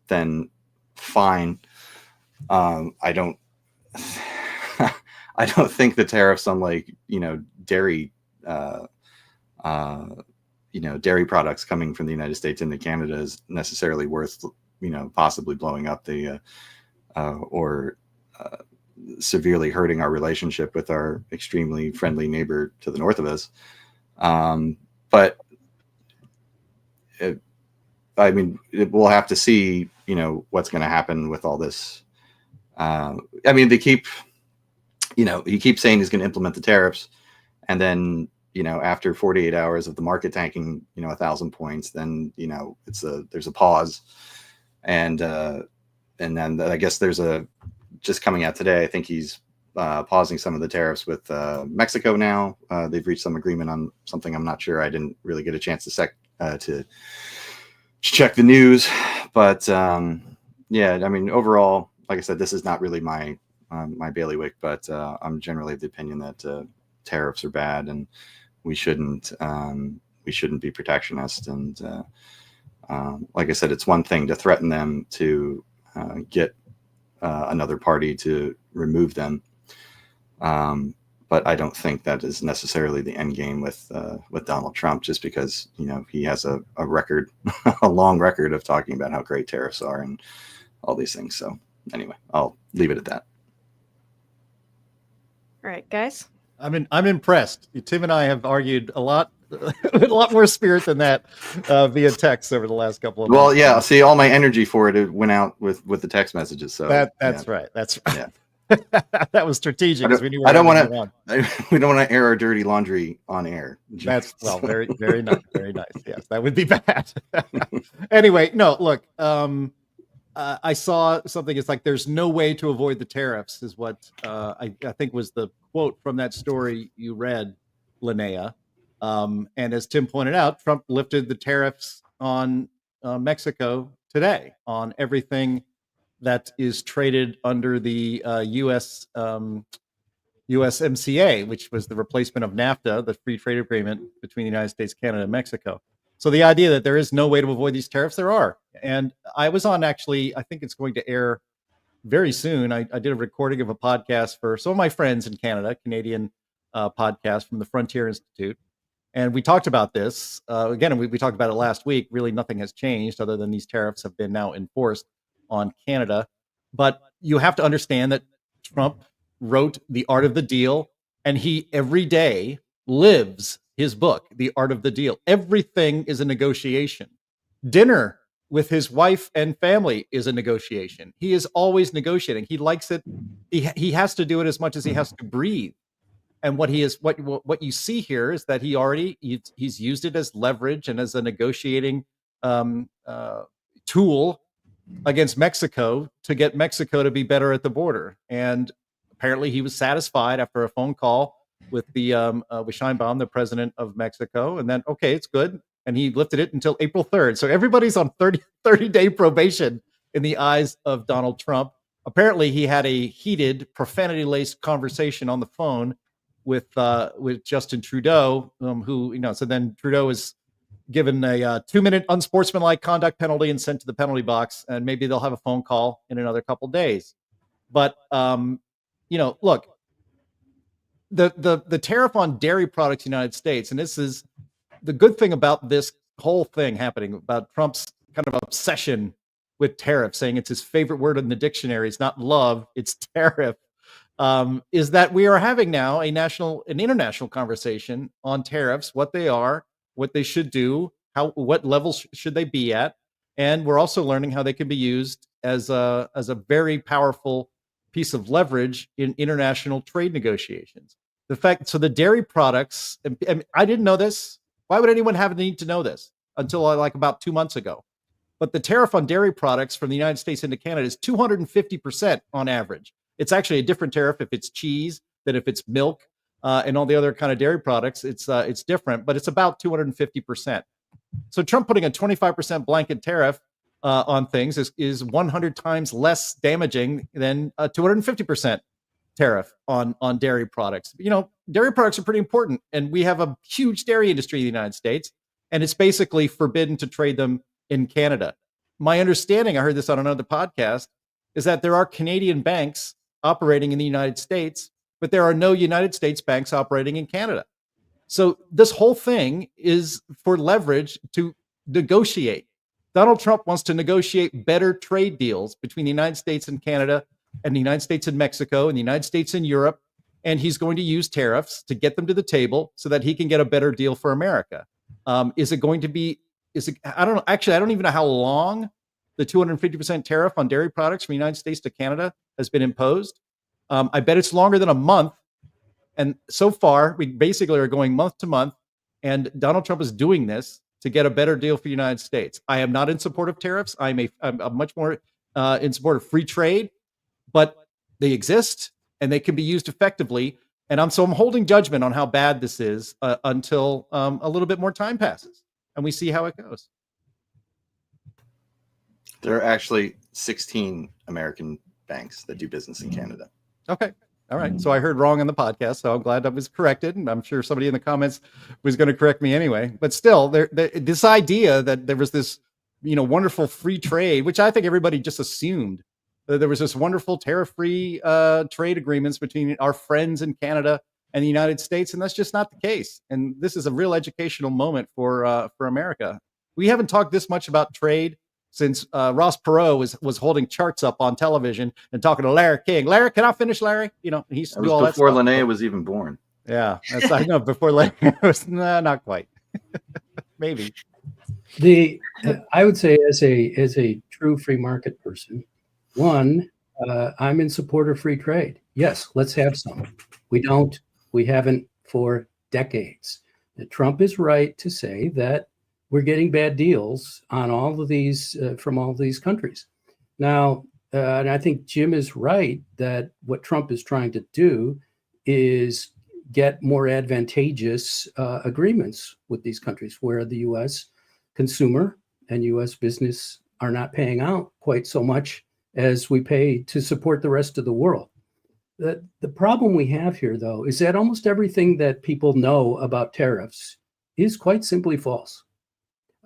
then fine. I don't I don't think the tariffs on dairy dairy products coming from the United States into Canada is necessarily worth possibly blowing up the or severely hurting our relationship with our extremely friendly neighbor to the north of us. But we'll have to see, what's going to happen with all this. They keep, he keeps saying he's going to implement the tariffs, and then, after 48 hours of the market tanking, 1,000 points, then, there's a pause. And then I guess there's just coming out today, I think he's pausing some of the tariffs with Mexico now. They've reached some agreement on something. I'm not sure. I didn't really get a chance to check the news. But overall, like I said, this is not really my bailiwick, but I'm generally of the opinion that tariffs are bad, and we shouldn't be protectionist. And like I said, it's one thing to threaten them to get another party to remove them, but I don't think that is necessarily the end game with Donald Trump, just because he has a record, a long record of talking about how great tariffs are and all these things. So anyway, I'll leave it at that. All right, guys. I'm impressed. Tim and I have argued a lot with a lot more spirit than that via text over the last couple of months. Well, yeah. See, all my energy for it went out with the text messages. So that's right. That's right. Yeah. That was strategic. We don't want to air our dirty laundry on air. That's very, very nice. Very nice. Yes, that would be bad. Anyway, no, look, I saw something. It's like, there's no way to avoid the tariffs, is what I think was the quote from that story you read, Linnea. And as Tim pointed out, Trump lifted the tariffs on Mexico today on everything that is traded under the USMCA, which was the replacement of NAFTA, the free trade agreement between the United States, Canada, and Mexico. So the idea that there is no way to avoid these tariffs, there are. And I was on, actually, I think it's going to air very soon. I did a recording of a podcast for some of my friends in Canada, Canadian podcast from the Frontier Institute. And we talked about this. Again, we talked about it last week. Really, nothing has changed other than these tariffs have been now enforced on Canada. But you have to understand that Trump wrote The Art of the Deal, and he every day lives his book, The Art of the Deal. Everything is a negotiation. Dinner with his wife and family is a negotiation. He is always negotiating. He likes it. He has to do it as much as he has to breathe. And what you see here is that he's used it as leverage and as a negotiating tool against Mexico to get Mexico to be better at the border. And apparently he was satisfied after a phone call with with Sheinbaum, the president of Mexico, and then, okay, it's good. And he lifted it until April 3rd. So everybody's on 30-day probation in the eyes of Donald Trump. Apparently he had a heated, profanity-laced conversation on the phone with Justin Trudeau, so then Trudeau is given a 2-minute unsportsmanlike conduct penalty and sent to the penalty box, and maybe they'll have a phone call in another couple days. But look, the tariff on dairy products in the United States, and this is the good thing about this whole thing happening, about Trump's kind of obsession with tariff, saying it's his favorite word in the dictionary. It's not love, it's tariff. Is that we are having now an international conversation on tariffs, what they are, what they should do, what levels should they be at, and we're also learning how they can be used as a very powerful piece of leverage in international trade negotiations. So the dairy products, and I didn't know this. Why would anyone have a need to know this until like about 2 months ago? But the tariff on dairy products from the United States into Canada is 250% on average. It's actually a different tariff if it's cheese than if it's milk and all the other kind of dairy products. It's different, but it's about 250%. So Trump putting a 25% blanket tariff on things is 100 times less damaging than a 250% tariff on dairy products. Dairy products are pretty important, and we have a huge dairy industry in the United States, and it's basically forbidden to trade them in Canada. my understanding, I heard this on another podcast, is that there are Canadian banks operating in the United States, but there are no United States banks operating in Canada. So this whole thing is for leverage to negotiate. Donald Trump wants to negotiate better trade deals between the United States and Canada, and the United States and Mexico, and the United States and Europe. And he's going to use tariffs to get them to the table so that he can get a better deal for America. Is it going to be, I don't know. Actually, I don't even know how long the 250% tariff on dairy products from the United States to Canada has been imposed. I bet it's longer than a month. And so far, we basically are going month to month. And Donald Trump is doing this to get a better deal for the United States. I am not in support of tariffs. I'm much more in support of free trade, but they exist and they can be used effectively. And I'm holding judgment on how bad this is until a little bit more time passes and we see how it goes. There are actually 16 American banks that do business in Canada. Okay. All right. So I heard wrong on the podcast, so I'm glad I was corrected. And I'm sure somebody in the comments was going to correct me anyway. But still, this idea that there was this, wonderful free trade, which I think everybody just assumed that there was this wonderful tariff-free trade agreements between our friends in Canada and the United States, and that's just not the case. And this is a real educational moment for America. We haven't talked this much about trade since Ross Perot was holding charts up on television and talking to Larry King. Larry, can I finish, Larry? He used to do all that before stuff. Linnea was even born. Yeah, I know. Before Larry was not quite. Maybe. I would say as a true free market person, one, I'm in support of free trade. Yes, let's have some. We haven't for decades. Trump is right to say that we're getting bad deals on all of these from all of these countries. Now, and I think Jim is right that what Trump is trying to do is get more advantageous agreements with these countries where the U.S. consumer and U.S. business are not paying out quite so much as we pay to support the rest of the world. The problem we have here, though, is that almost everything that people know about tariffs is quite simply false.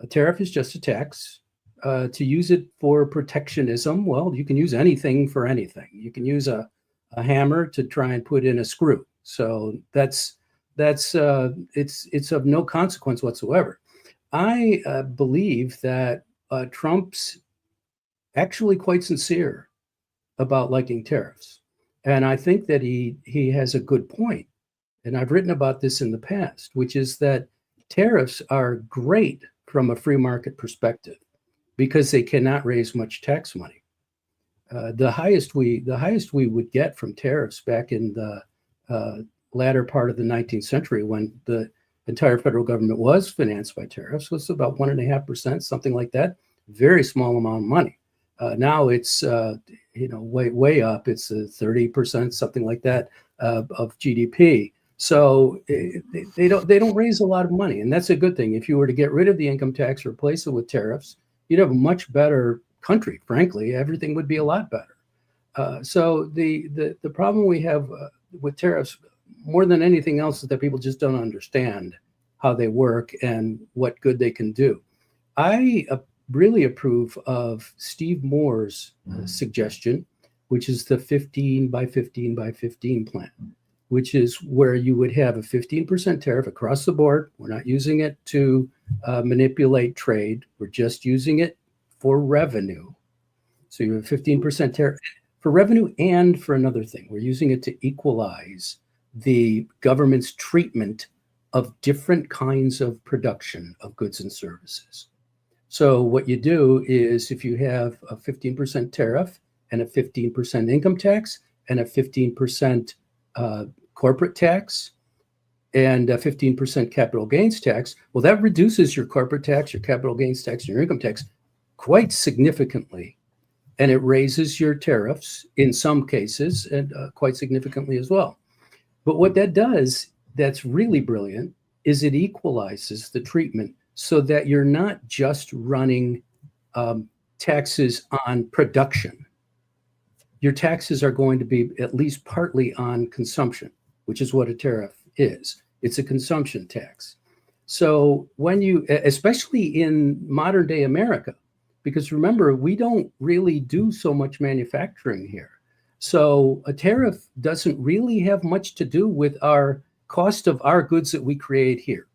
A tariff is just a tax. To use it for protectionism, well, you can use anything for anything. You can use a hammer to try and put in a screw. So it's of no consequence whatsoever. I believe that Trump's actually quite sincere about liking tariffs, and I think that he has a good point. And I've written about this in the past, which is that tariffs are great from a free market perspective because they cannot raise much tax money. The highest we would get from tariffs back in the latter part of the 19th century, when the entire federal government was financed by tariffs, was about 1.5%, something like that. Very small amount of money. Now it's way up. It's 30%, something like that, of GDP. So they don't raise a lot of money, and that's a good thing. If you were to get rid of the income tax, replace it with tariffs, you'd have a much better country. Frankly, everything would be a lot better. So the problem we have with tariffs, more than anything else, is that people just don't understand how they work and what good they can do. I really approve of Steve Moore's suggestion, which is the 15 by 15 by 15 plan, which is where you would have a 15% tariff across the board. We're not using it to manipulate trade. We're just using it for revenue. So you have 15% tariff for revenue and for another thing. We're using it to equalize the government's treatment of different kinds of production of goods and services. So what you do is, if you have a 15% tariff and a 15% income tax and a 15% corporate tax and a 15% capital gains tax, well, that reduces your corporate tax, your capital gains tax, and your income tax quite significantly. And it raises your tariffs in some cases, and quite significantly as well. But what that does, that's really brilliant, is it equalizes the treatment so that you're not just running taxes on production. Your taxes are going to be at least partly on consumption, which is what a tariff is. It's a consumption tax. So when you, especially in modern day America, because remember, we don't really do so much manufacturing here. So a tariff doesn't really have much to do with our cost of our goods that we create here.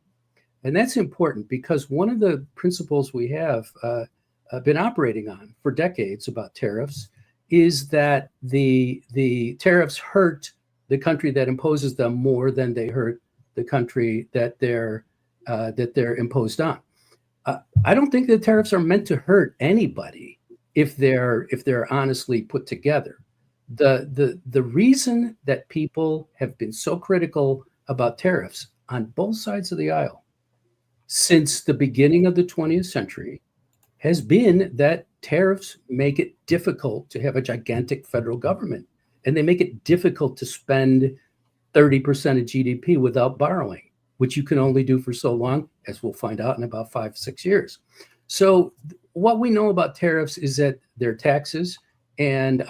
And that's important because one of the principles we have been operating on for decades about tariffs is that the tariffs hurt the country that imposes them more than they hurt the country that they're imposed on. I don't think the tariffs are meant to hurt anybody if they're honestly put together. The reason that people have been so critical about tariffs on both sides of the aisle since the beginning of the 20th century has been that tariffs make it difficult to have a gigantic federal government, and they make it difficult to spend 30% of GDP without borrowing, which you can only do for so long, as we'll find out in about 5-6 years. So what we know about tariffs is that they're taxes. And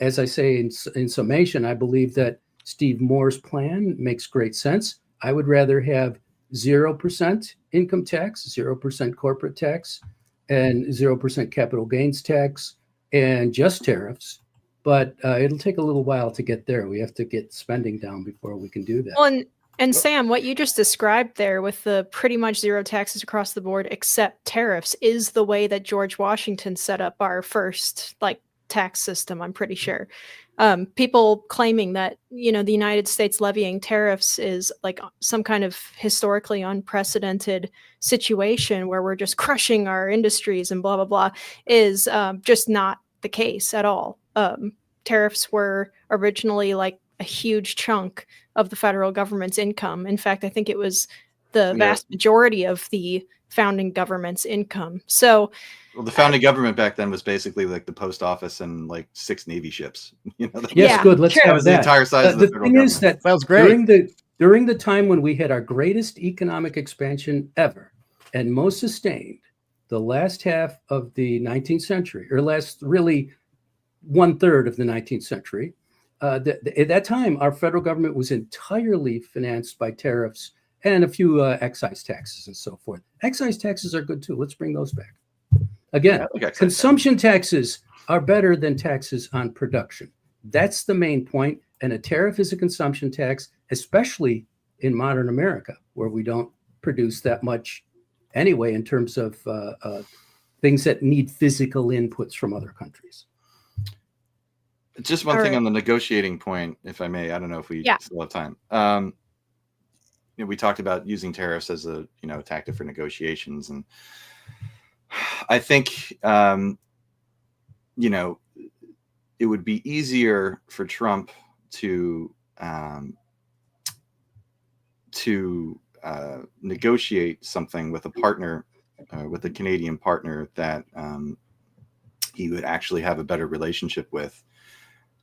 as I say in summation, I believe that Steve Moore's plan makes great sense. I would rather have 0% income tax, 0% corporate tax, and 0% capital gains tax, and just tariffs. But it'll take a little while to get there. We have to get spending down before we can do that. Well, and Sam, what you just described there with the pretty much zero taxes across the board except tariffs is the way that George Washington set up our first tax system, I'm pretty sure. People claiming that, the United States levying tariffs is like some kind of historically unprecedented situation where we're just crushing our industries and blah, blah, blah, is just not the case at all. Tariffs were originally like a huge chunk of the federal government's income. In fact, I think it was the vast majority of the founding government's income. So, well, the founding government back then was basically like the post office and like 6 Navy ships. Yes, good. Let's have that was the entire size of the federal government. Is that was great. During the time when we had our greatest economic expansion ever and most sustained, the last half of the 19th century, or last really 1/3 of the 19th century, at that time, our federal government was entirely financed by tariffs and a few excise taxes and so forth. Excise taxes are good too. Let's bring those back. Again, consumption taxes are better than taxes on production. That's the main point. And a tariff is a consumption tax, especially in modern America, where we don't produce that much anyway in terms of things that need physical inputs from other countries. Just one thing on the negotiating point, if I may. I don't know if we still have time. We talked about using tariffs as a tactic for negotiations, and I think it would be easier for Trump to negotiate something with a partner, with a Canadian partner that he would actually have a better relationship with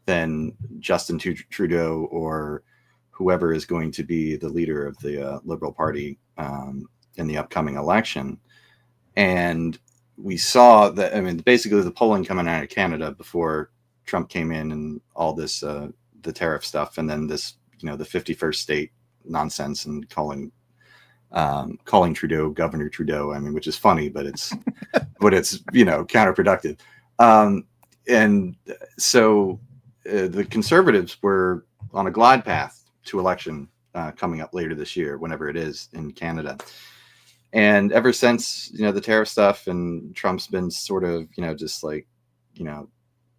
than Justin Trudeau or whoever is going to be the leader of the Liberal Party in the upcoming election. And we saw that, basically the polling coming out of Canada before Trump came in and all this, the tariff stuff, and then this, the 51st state nonsense and calling Trudeau Governor Trudeau, which is funny, but it's counterproductive. And so the Conservatives were on a glide path to election coming up later this year, whenever it is in Canada. And ever since, the tariff stuff, and Trump's been sort of, just like,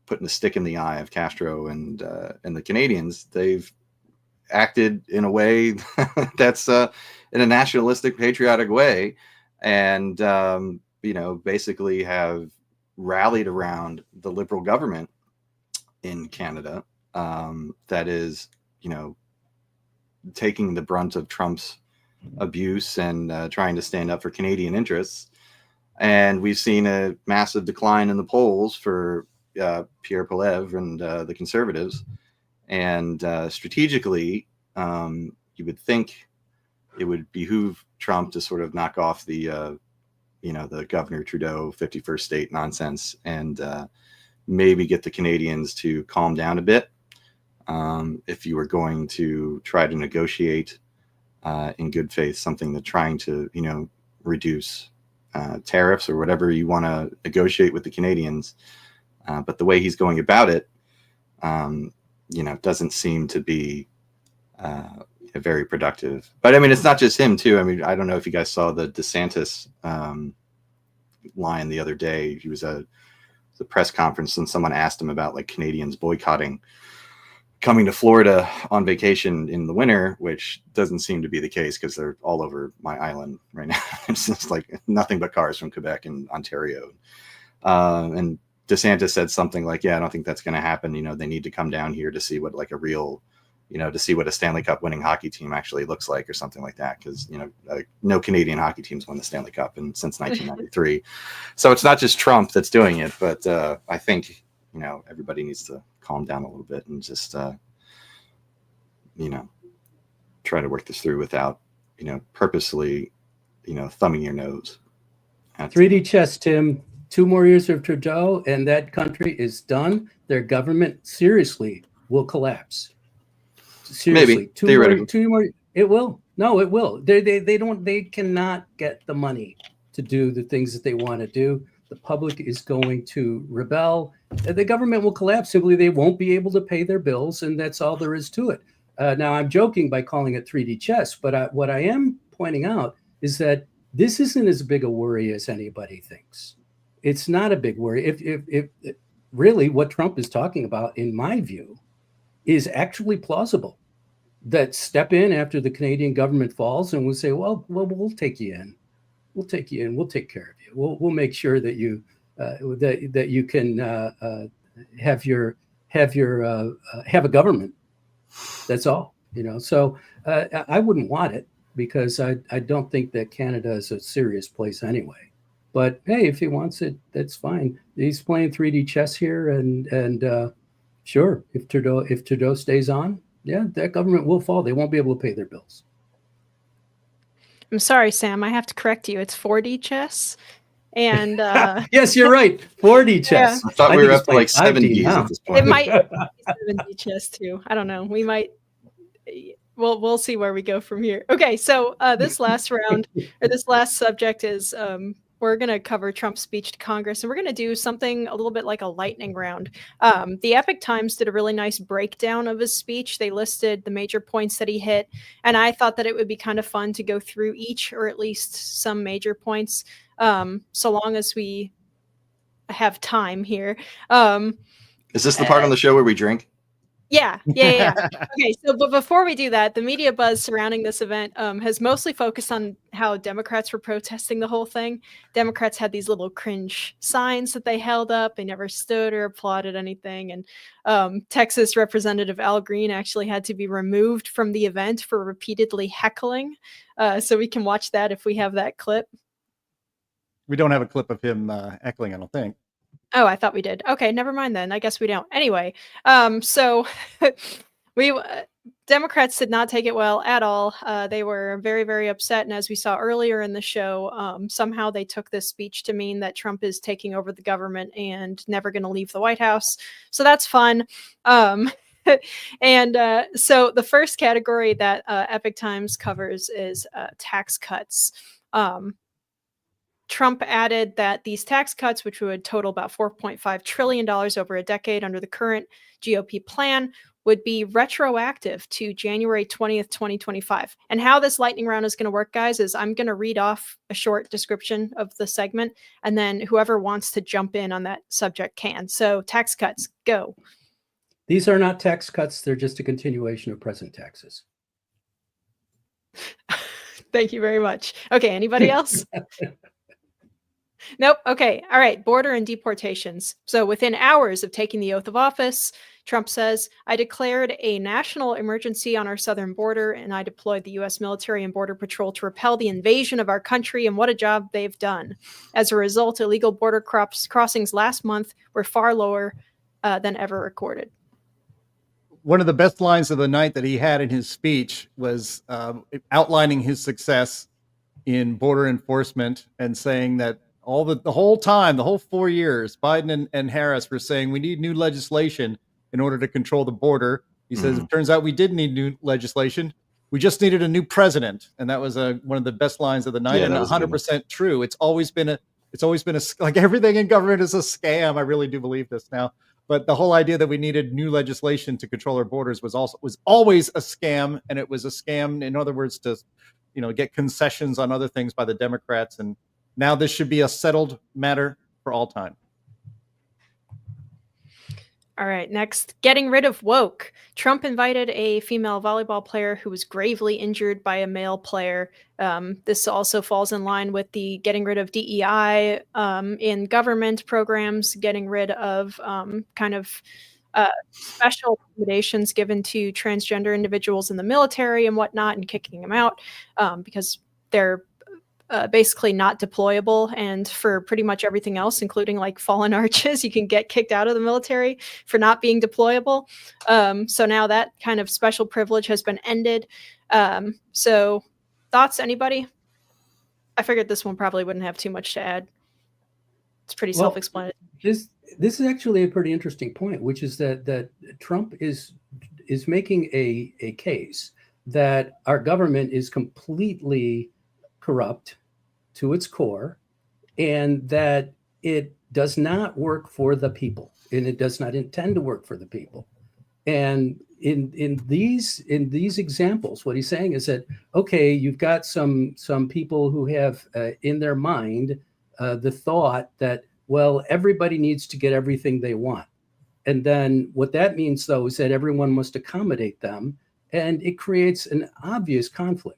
putting a stick in the eye of Castro and the Canadians, they've acted in a way that's in a nationalistic, patriotic way, and basically have rallied around the Liberal government in Canada that is, taking the brunt of Trump's abuse and trying to stand up for Canadian interests. And we've seen a massive decline in the polls for Pierre Poilievre and the Conservatives. And strategically, you would think it would behoove Trump to sort of knock off the Governor Trudeau 51st state nonsense and maybe get the Canadians to calm down a bit. If you were going to try to negotiate in good faith something that's trying to, reduce tariffs or whatever you want to negotiate with the Canadians. But the way he's going about it, doesn't seem to be very productive. But I mean, it's not just him too. I mean, I don't know if you guys saw the DeSantis line the other day. He was at the press conference and someone asked him about like Canadians boycotting coming to Florida on vacation in the winter, which doesn't seem to be the case because they're all over my island right now. It's just like nothing but cars from Quebec and Ontario. And DeSantis said something like, yeah, I don't think that's going to happen. They need to come down here to see what like a real, to see what a Stanley Cup winning hockey team actually looks like or something like that. Because, no Canadian hockey teams won the Stanley Cup since 1993. So it's not just Trump that's doing it, but I think, everybody needs to calm down a little bit and just, try to work this through without, purposely, thumbing your nose. 3D chess, Tim. 2 more years of Trudeau, and that country is done. Their government seriously will collapse. Seriously, maybe theoretically. 2 more. It will. No, it will. They cannot get the money to do the things that they want to do. The public is going to rebel. The government will collapse. Simply, they won't be able to pay their bills, and that's all there is to it. Now, I'm joking by calling it 3D chess, but what I am pointing out is that this isn't as big a worry as anybody thinks. It's not a big worry. If really what Trump is talking about, in my view, is actually plausible. That step in after the Canadian government falls and we'll say, well, we'll take you in. We'll take you in. We'll take care of you. We'll make sure that you that you can have a government. That's all. So I wouldn't want it because I don't think that Canada is a serious place anyway. But hey, if he wants it, that's fine. He's playing 3D chess here, and sure, if Trudeau stays on, yeah, that government will fall. They won't be able to pay their bills. I'm sorry, Sam. I have to correct you. It's 4D chess. And yes, you're right. 4D chess. Yeah. I thought we were up to like 7Ds at this point. It might be 7D chess too. I don't know. We might. We'll see where we go from here. Okay, so this last round or this last subject is we're going to cover Trump's speech to Congress, and we're going to do something a little bit like a lightning round. The Epic Times did a really nice breakdown of his speech. They listed the major points that he hit, and I thought that it would be kind of fun to go through each or at least some major points, so long as we have time here. Is this the part on the show where we drink? Yeah. Okay, so but before we do that, the media buzz surrounding this event has mostly focused on how Democrats were protesting the whole thing. Democrats had these little cringe signs that they held up. They never stood or applauded anything. And Texas Representative Al Green actually had to be removed from the event for repeatedly heckling. So we can watch that if we have that clip. We don't have a clip of him heckling, I don't think. Oh, I thought we did. Okay, never mind then. I guess we don't. Anyway, so Democrats did not take it well at all. They were very, very upset. And as we saw earlier in the show, somehow they took this speech to mean that Trump is taking over the government and never going to leave the White House. So that's fun. And so the first category that Epic Times covers is tax cuts. Trump added that these tax cuts, which would total about $4.5 trillion over a decade under the current GOP plan, would be retroactive to January 20th, 2025. And how this lightning round is going to work, guys, is I'm going to read off a short description of the segment, and then whoever wants to jump in on that subject can. So tax cuts, go. These are not tax cuts. They're just a continuation of present taxes. Thank you very much. Okay, anybody else? Nope. Okay. All right. Border and deportations. So within hours of taking the oath of office, Trump says, I declared a national emergency on our southern border, and I deployed the U.S. military and border patrol to repel the invasion of our country, and what a job they've done. As a result, illegal border crossings last month were far lower than ever recorded. One of the best lines of the night that he had in his speech was outlining his success in border enforcement and saying that the whole time, the whole 4 years, Biden and Harris were saying we need new legislation in order to control the border. He says, it turns out we did need new legislation. we just needed a new president, and that was one of the best lines of the night, Yeah, and that was a good one. 100% true. It's always been a like everything in government is a scam. I really do believe this now. But the whole idea that we needed new legislation to control our borders was always a scam, and it was a scam, in other words, to get concessions on other things by the Democrats. And now this should be a settled matter for all time. All right, next, getting rid of woke. Trump invited a female volleyball player who was gravely injured by a male player. This also falls in line with the getting rid of DEI in government programs, getting rid of special accommodations given to transgender individuals in the military and whatnot, and kicking them out because they're basically not deployable, and for pretty much everything else, including like fallen arches, you can get kicked out of the military for not being deployable. So now that kind of special privilege has been ended. So thoughts, anybody? I figured this one probably wouldn't have too much to add. It's pretty self-explanatory. This is actually a pretty interesting point, which is that Trump is making a case that our government is completely corrupt to its core, and that it does not work for the people, and it does not intend to work for the people. And in these examples, what he's saying is that, okay, you've got some people who have in their mind the thought that, well, everybody needs to get everything they want. And then what that means, though, is that everyone must accommodate them, and it creates an obvious conflict.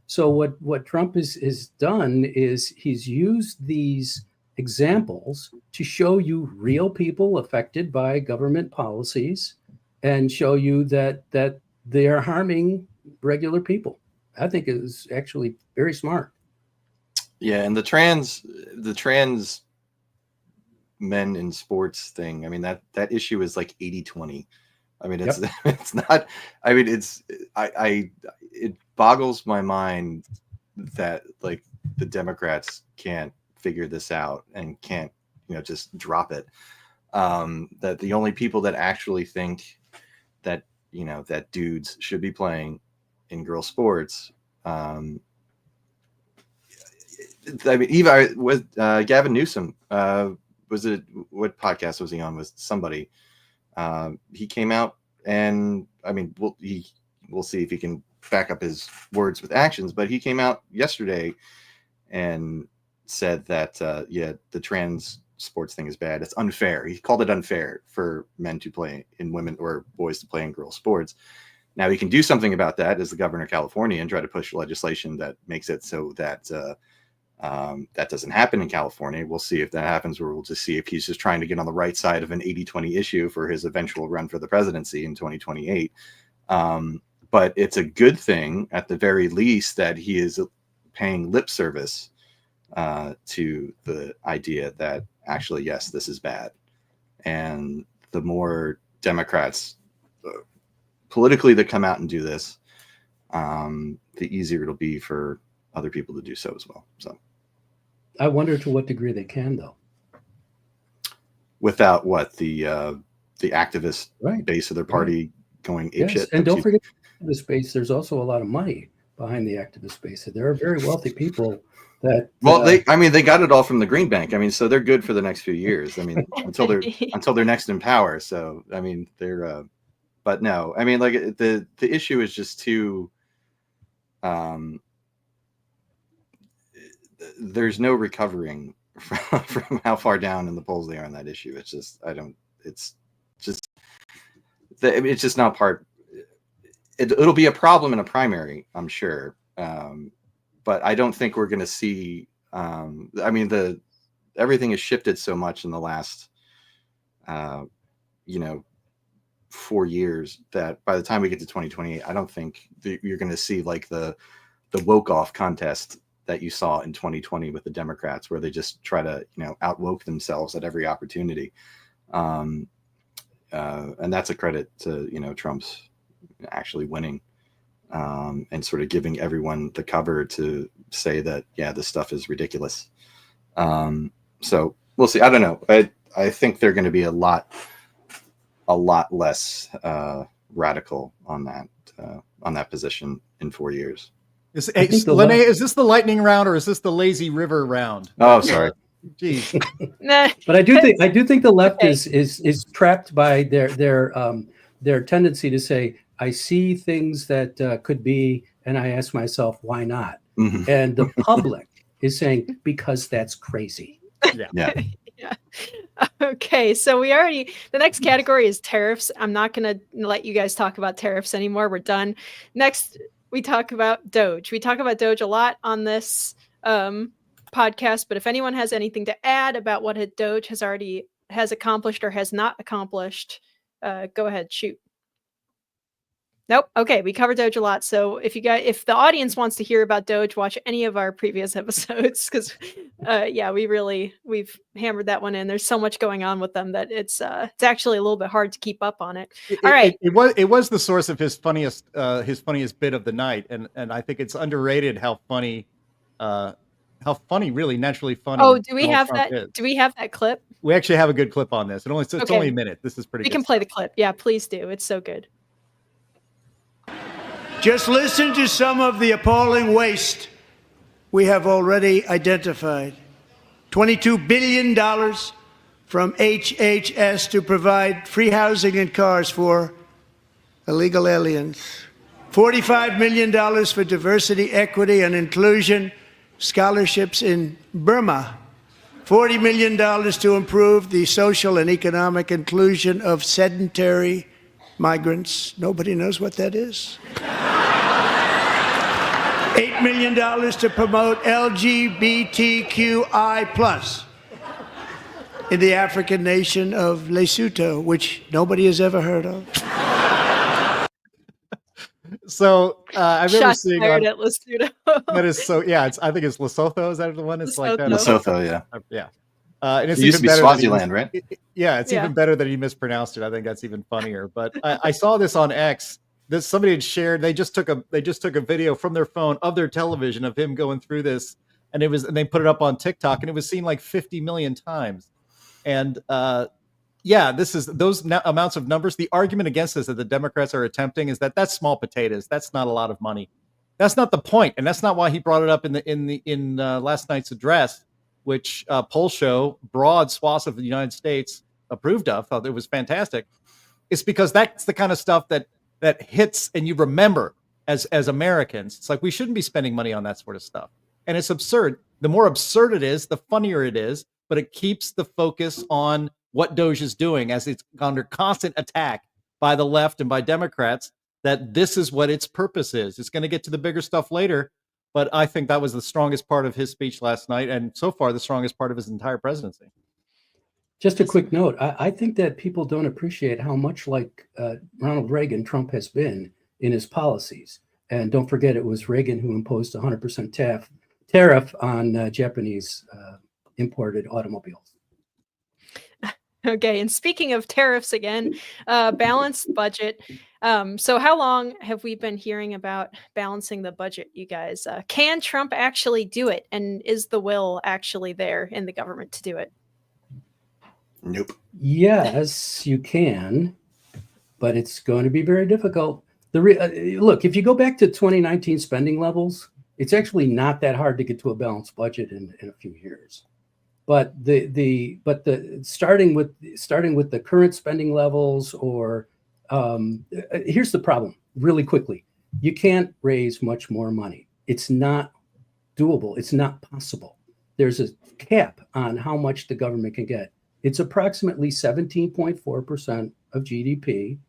So what Trump has done is he's used these examples to show you real people affected by government policies and show you that they are harming regular people. I think it is actually very smart. Yeah, and the trans men in sports thing, I mean, that issue is like 80-20. I mean, it's it's not. I mean, it boggles my mind that like the Democrats can't figure this out and can't just drop it. That the only people that actually think that that dudes should be playing in girl sports. I mean, even with Gavin Newsom, was it, what podcast was he on? Was somebody? He came out, and I mean, we'll see if he can back up his words with actions, but he came out yesterday and said that the trans sports thing is bad. It's unfair. He called it unfair for men to play in women or boys to play in girl sports. Now he can do something about that as the governor of California and try to push legislation that makes it so that that doesn't happen in California. We'll see if that happens, or we'll just see if he's just trying to get on the right side of an 80-20 issue for his eventual run for the presidency in 2028. But it's a good thing, at the very least, that he is paying lip service to the idea that actually, yes, this is bad. And the more Democrats politically that come out and do this, the easier it'll be for other people to do so as well. So I wonder to what degree they can, though. Without what the activist base of their party going apeshit. And don't forget the space. There's also a lot of money behind the activist base. There are very wealthy people that. Well, they got it all from the Green Bank. I mean, so they're good for the next few years. I mean, until they're next in power. So I mean, they're. But no, I mean, like the issue is just too. There's no recovering from how far down in the polls they are on that issue. It's just, it's just not part. It'll be a problem in a primary, I'm sure. But I don't think we're going to see, I mean, everything has shifted so much in the last, 4 years that by the time we get to 2028, I don't think you're going to see like the woke off contest that you saw in 2020 with the Democrats, where they just try to, outwoke themselves at every opportunity. And that's a credit to, Trump's actually winning and sort of giving everyone the cover to say that, yeah, this stuff is ridiculous. So we'll see. I don't know. I think they're going to be a lot less radical on that position in 4 years. Linnea, is this the lightning round or is this the lazy river round? Oh, sorry. Jeez. Nah. But I do think the left Okay. is trapped by their tendency to say, I see things that could be, and I ask myself, why not? Mhm. And the public is saying, because that's crazy. Yeah. Yeah. Yeah. Okay, so the next category is tariffs. I'm not going to let you guys talk about tariffs anymore. We're done. Next, we talk about Doge. We talk about Doge a lot on this podcast, but if anyone has anything to add about what Doge has accomplished or has not accomplished, go ahead, shoot. Nope. Okay, we covered Doge a lot. So if the audience wants to hear about Doge, watch any of our previous episodes because, we've hammered that one in. There's so much going on with them that it's actually a little bit hard to keep up on it. All right. It was the source of his funniest bit of the night, and I think it's underrated how funny, really naturally funny. Oh, do we Donald have Trump that? is. Do we have that clip? We actually have a good clip on this. It's Okay. only a minute. This is pretty. We good can play stuff. the clip. Yeah, please do. It's so good. Just listen to some of the appalling waste we have already identified. $22 billion from HHS to provide free housing and cars for illegal aliens. $45 million for diversity, equity, and inclusion scholarships in Burma. $40 million to improve the social and economic inclusion of sedentary migrants. Nobody knows what that is. $8 million to promote LGBTQI+ in the African nation of Lesotho, which nobody has ever heard of. So I remember Shots seeing fired at Lesotho. that is so. Yeah, I think it's Lesotho. Is that the one? It's like that. Lesotho, yeah. Yeah. And it's It used to even be better. Swaziland, right? It's Yeah. even better that he mispronounced it. I think that's even funnier. But I saw this on X. Somebody had shared. They just took a video from their phone of their television of him going through this, and they put it up on TikTok, and it was seen like 50 million times. And this is those amounts of numbers. The argument against this that the Democrats are attempting is that that's small potatoes. That's not a lot of money. That's not the point, and that's not why he brought it up in last night's address, which polls show broad swaths of the United States approved of. Thought it was fantastic. It's because that's the kind of stuff that hits and you remember as Americans. It's like we shouldn't be spending money on that sort of stuff, and it's absurd. The more absurd it is, the funnier it is. But it keeps the focus on what Doge is doing as it's under constant attack by the left and by Democrats, that this is what its purpose is. It's going to get to the bigger stuff later, but I think that was the strongest part of his speech last night, and so far the strongest part of his entire presidency. Just a quick note. I think that people don't appreciate how much like Ronald Reagan Trump has been in his policies. And don't forget, it was Reagan who imposed 100% tariff on Japanese imported automobiles. Okay, and speaking of tariffs again, balanced budget. So how long have we been hearing about balancing the budget, you guys? Can Trump actually do it? And is the will actually there in the government to do it? Nope. Yes, you can, but it's going to be very difficult. Look, if you go back to 2019 spending levels, it's actually not that hard to get to a balanced budget in a few years. But starting with the current spending levels, or here's the problem really quickly: you can't raise much more money. It's not doable. It's not possible. There's a cap on how much the government can get. It's approximately 17.4% of GDP,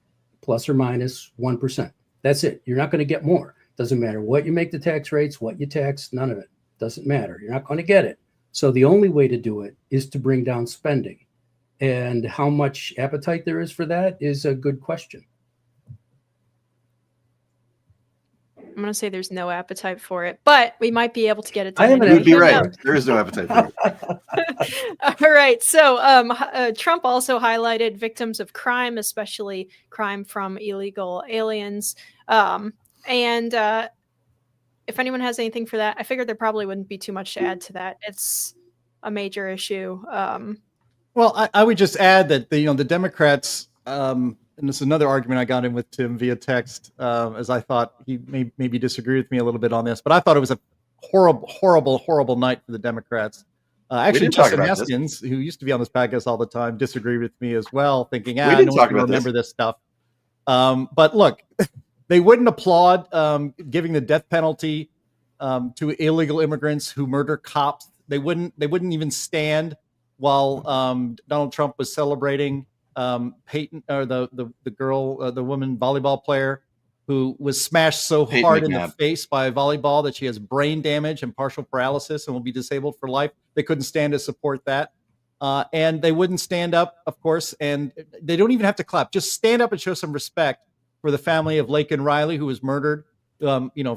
plus or minus 1%. That's it. You're not going to get more. Doesn't matter what you make the tax rates, what you tax, none of it. Doesn't matter. You're not going to get it. So the only way to do it is to bring down spending. And how much appetite there is for that is a good question. I'm going to say there's no appetite for it, but we might be able to get it done. You'd be right. There is no appetite for it. All right. So Trump also highlighted victims of crime, especially crime from illegal aliens. And if anyone has anything for that, I figured there probably wouldn't be too much to add to that. It's a major issue. Well, I would just add that the Democrats and this is another argument I got in with Tim via text, as I thought he maybe disagree with me a little bit on this, but I thought it was a horrible night for the Democrats. Actually, did talk Justin about this. Haskins, who used to be on this podcast all the time, disagreed with me as well, thinking, We no did one's talk going to about remember this stuff. But look, they wouldn't applaud giving the death penalty to illegal immigrants who murder cops. They wouldn't even stand while Donald Trump was celebrating Peyton, or the girl, the woman volleyball player who was smashed so Peyton hard in the McNabb. face by a volleyball that she has brain damage and partial paralysis and will be disabled for life. They couldn't stand to support that. And they wouldn't stand up, of course, and they don't even have to clap. Just stand up and show some respect for the family of Laken Riley, who was murdered,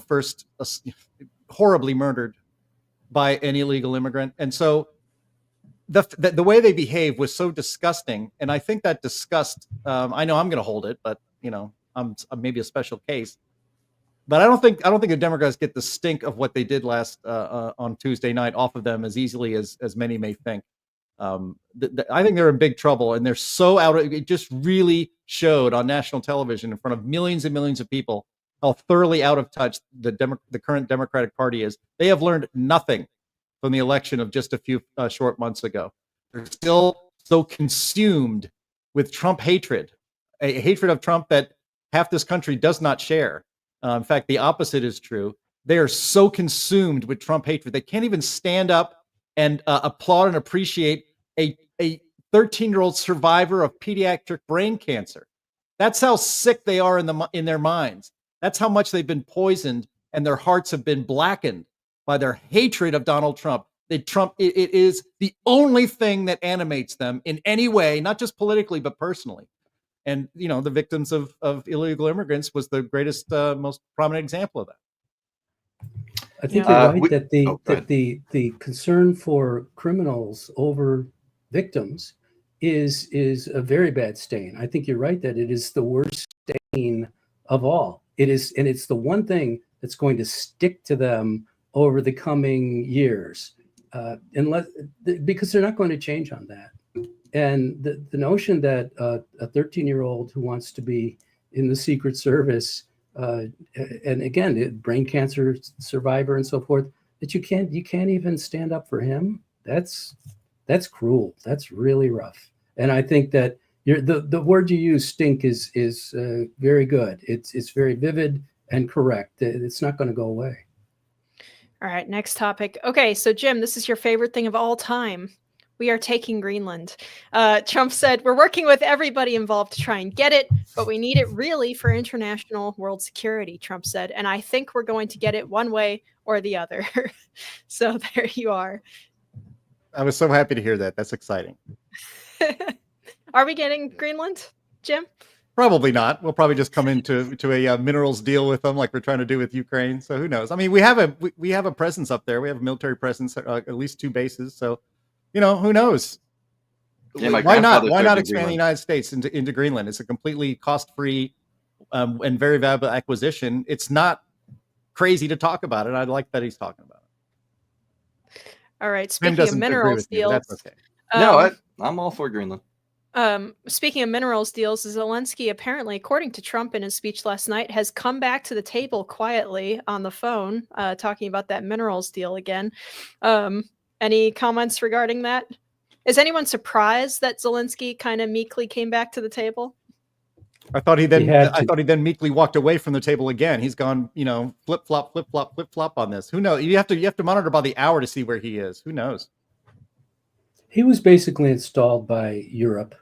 first horribly murdered by an illegal immigrant. And so the way they behave was so disgusting. And I think that disgust, I know I'm going to hold it, but I'm maybe a special case. But I don't think the Democrats get the stink of what they did last on Tuesday night off of them as easily as many may think. I think they're in big trouble, and they're so out of it. Just really showed on national television in front of millions and millions of people how thoroughly out of touch the current Democratic Party is. They have learned nothing from the election of just a few short months ago. They're still so consumed with Trump hatred, a hatred of Trump that half this country does not share. In fact, the opposite is true. They are so consumed with Trump hatred, they can't even stand up and applaud and appreciate a 13-year-old survivor of pediatric brain cancer. That's how sick they are in their minds. That's how much they've been poisoned, and their hearts have been blackened by their hatred of Donald Trump. It is the only thing that animates them in any way, not just politically, but personally. And, the victims of illegal immigrants was the greatest, most prominent example of that. I think Yeah. you're right that the concern for criminals over victims is a very bad stain. I think you're right that it is the worst stain of all. It is, and it's the one thing that's going to stick to them over the coming years, because they're not going to change on that. And the notion that a 13-year-old who wants to be in the Secret Service, and again, brain cancer survivor and so forth, that you can't even stand up for him. That's cruel. That's really rough. And I think that the word you use, stink, is very good. It's very vivid and correct. It's not going to go away. All right, next topic. Okay, so Jim, this is your favorite thing of all time. We are taking Greenland. Trump said, we're working with everybody involved to try and get it, but we need it really for international world security, Trump said. And I think we're going to get it one way or the other. So there you are. I was so happy to hear that. That's exciting. Are we getting Greenland, Jim? Probably not. We'll probably just come into a minerals deal with them like we're trying to do with Ukraine. So who knows? I mean, we have a presence up there. We have a military presence, at least 2 bases. So, who knows? Yeah, my Why not? grandfather Why served not in expand the Greenland. United States into Greenland? It's a completely cost-free and very valuable acquisition. It's not crazy to talk about it. I like that he's talking about it. All right. Tim Speaking of doesn't agree minerals with me, but deals, that's okay. No, I'm all for Greenland. speaking of minerals deals, Zelensky apparently, according to Trump in his speech last night, has come back to the table quietly on the phone, talking about that minerals deal again. Any comments regarding that? Is anyone surprised that Zelensky kind of meekly came back to the table? I thought he then had to. I thought he then meekly walked away from the table again. He's gone, flip flop on this. Who knows? You have to monitor by the hour to see where he is. Who knows? He was basically installed by Europe,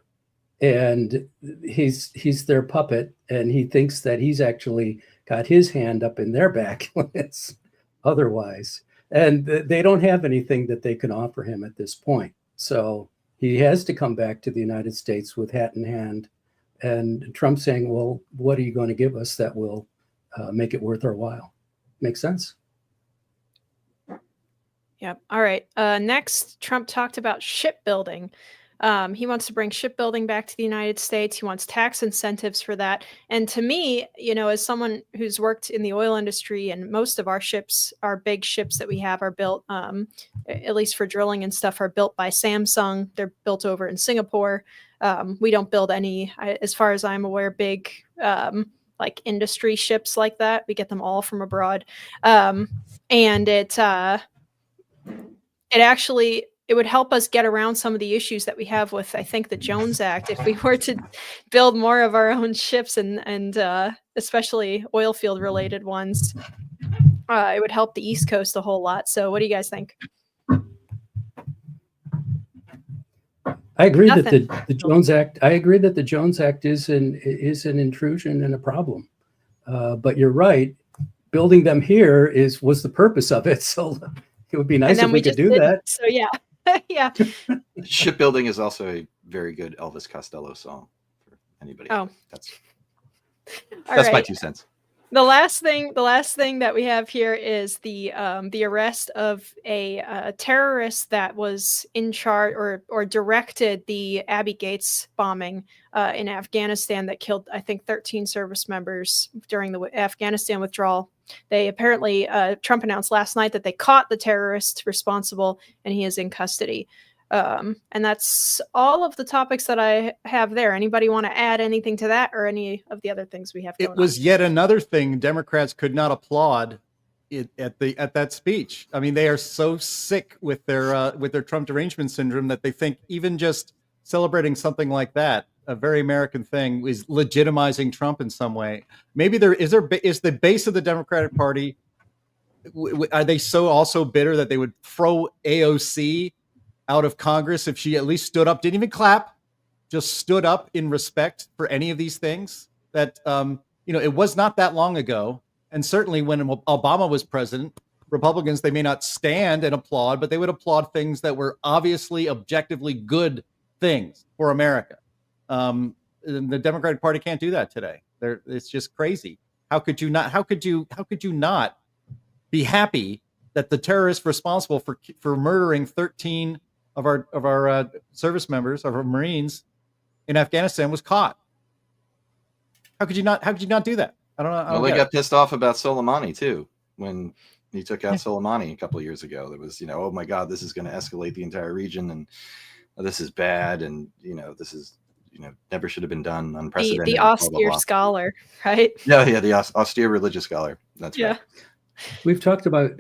and he's their puppet, and he thinks that he's actually got his hand up in their back when it's otherwise. And they don't have anything that they can offer him at this point. So he has to come back to the United States with hat in hand. And Trump saying, well, what are you going to give us that will make it worth our while? Makes sense. Yep. All right. Next, Trump talked about shipbuilding. He wants to bring shipbuilding back to the United States. He wants tax incentives for that. And to me, as someone who's worked in the oil industry, and most of our ships, our big ships that we have, are built at least for drilling and stuff, are built by Samsung. They're built over in Singapore. We don't build any, as far as I'm aware, big like industry ships like that. We get them all from abroad. And it actually, it would help us get around some of the issues that we have with, I think, the Jones Act. If we were to build more of our own ships and especially oil field related ones, it would help the East Coast a whole lot. So what do you guys think? I agree that the Jones Act. I agree that the Jones Act is an intrusion and a problem. But you're right. Building them here was the purpose of it. So it would be nice if we could do that. So yeah, yeah. Shipbuilding is also a very good Elvis Costello song for anybody. Oh, that's right. My 2 cents. The last thing that we have here is the arrest of a terrorist that was in charge or directed the Abbey Gates bombing in Afghanistan that killed, I think, 13 service members during the Afghanistan withdrawal. They apparently, Trump announced last night that they caught the terrorist responsible and he is in custody. And that's all of the topics that I have there. Anybody want to add anything to that or any of the other things we have going on? It was yet another thing Democrats could not applaud at that speech. I mean, they are so sick with their Trump derangement syndrome that they think even just celebrating something like that, a very American thing, is legitimizing Trump in some way. Maybe is the base of the Democratic Party, are they so also bitter that they would throw AOC out of Congress if she at least stood up, didn't even clap, just stood up in respect for any of these things? That it was not that long ago, and certainly when Obama was president, Republicans, they may not stand and applaud, but they would applaud things that were obviously objectively good things for America. The Democratic Party can't do that today. It's just crazy. How could you not be happy that the terrorist responsible for murdering 13 of our service members, of our Marines in Afghanistan, was caught? How could you not do that? I don't know. Well, they got pissed off about Soleimani too when he took out Soleimani a couple of years ago. There was, oh my God, this is going to escalate the entire region, and this is bad, and this is never should have been done, unprecedented. The austere scholar, right? Yeah, the austere religious scholar. That's right. We talked about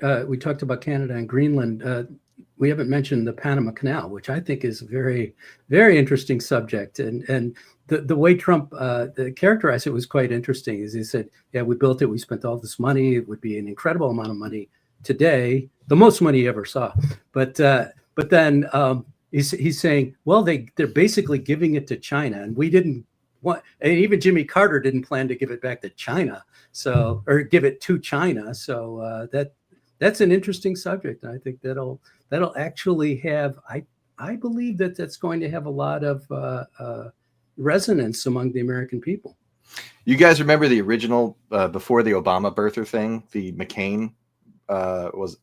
Canada and Greenland. We haven't mentioned the Panama Canal, which I think is a very, very interesting subject. And the way Trump characterized it was quite interesting. Is he said, "Yeah, we built it. We spent all this money. It would be an incredible amount of money today, the most money he ever saw." But then he's saying, "Well, they're basically giving it to China, and we didn't want." And even Jimmy Carter didn't plan to give it back to China, or give it to China. So that's an interesting subject. And I think that'll actually have, I believe that's going to have a lot of resonance among the American people. You guys remember the original before the Obama birther thing? The McCain was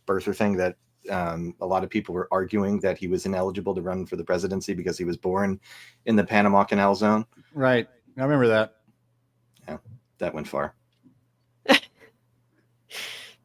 birther thing that a lot of people were arguing that he was ineligible to run for the presidency because he was born in the Panama Canal Zone. Right, I remember that. Yeah, that went far.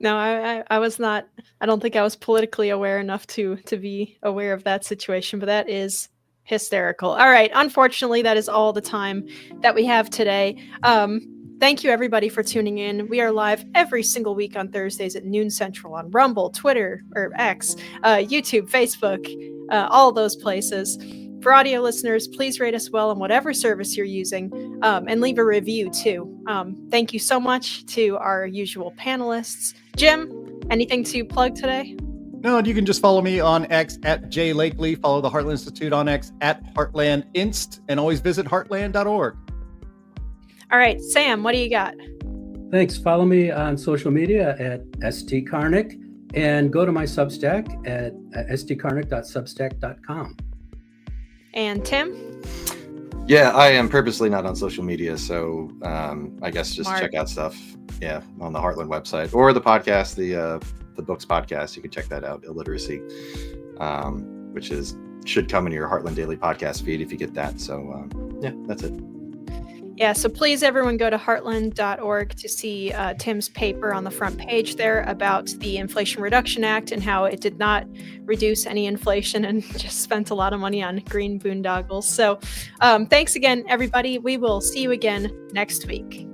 No, I was not. I don't think I was politically aware enough to be aware of that situation, but that is hysterical. All right. Unfortunately, that is all the time that we have today. Thank you, everybody, for tuning in. We are live every single week on Thursdays at noon Central on Rumble, Twitter, or X, YouTube, Facebook, all those places. For audio listeners, please rate us well on whatever service you're using, and leave a review too. Thank you so much to our usual panelists. Jim, anything to plug today? No, you can just follow me on X at J Lakely. Follow the Heartland Institute on X at Heartland Inst, and always visit heartland.org. All right, Sam, what do you got? Thanks. Follow me on social media at ST Karnick, and go to my Substack at stkarnick.substack.com. And Tim? Yeah, I am purposely not on social media, so I guess just check out stuff. Yeah, on the Heartland website or the podcast, the Books podcast. You can check that out, Illiteracy, which should come in your Heartland Daily podcast feed if you get that. So yeah, that's it. Yeah, so please everyone go to heartland.org to see Tim's paper on the front page there about the Inflation Reduction Act and how it did not reduce any inflation and just spent a lot of money on green boondoggles. So thanks again, everybody. We will see you again next week.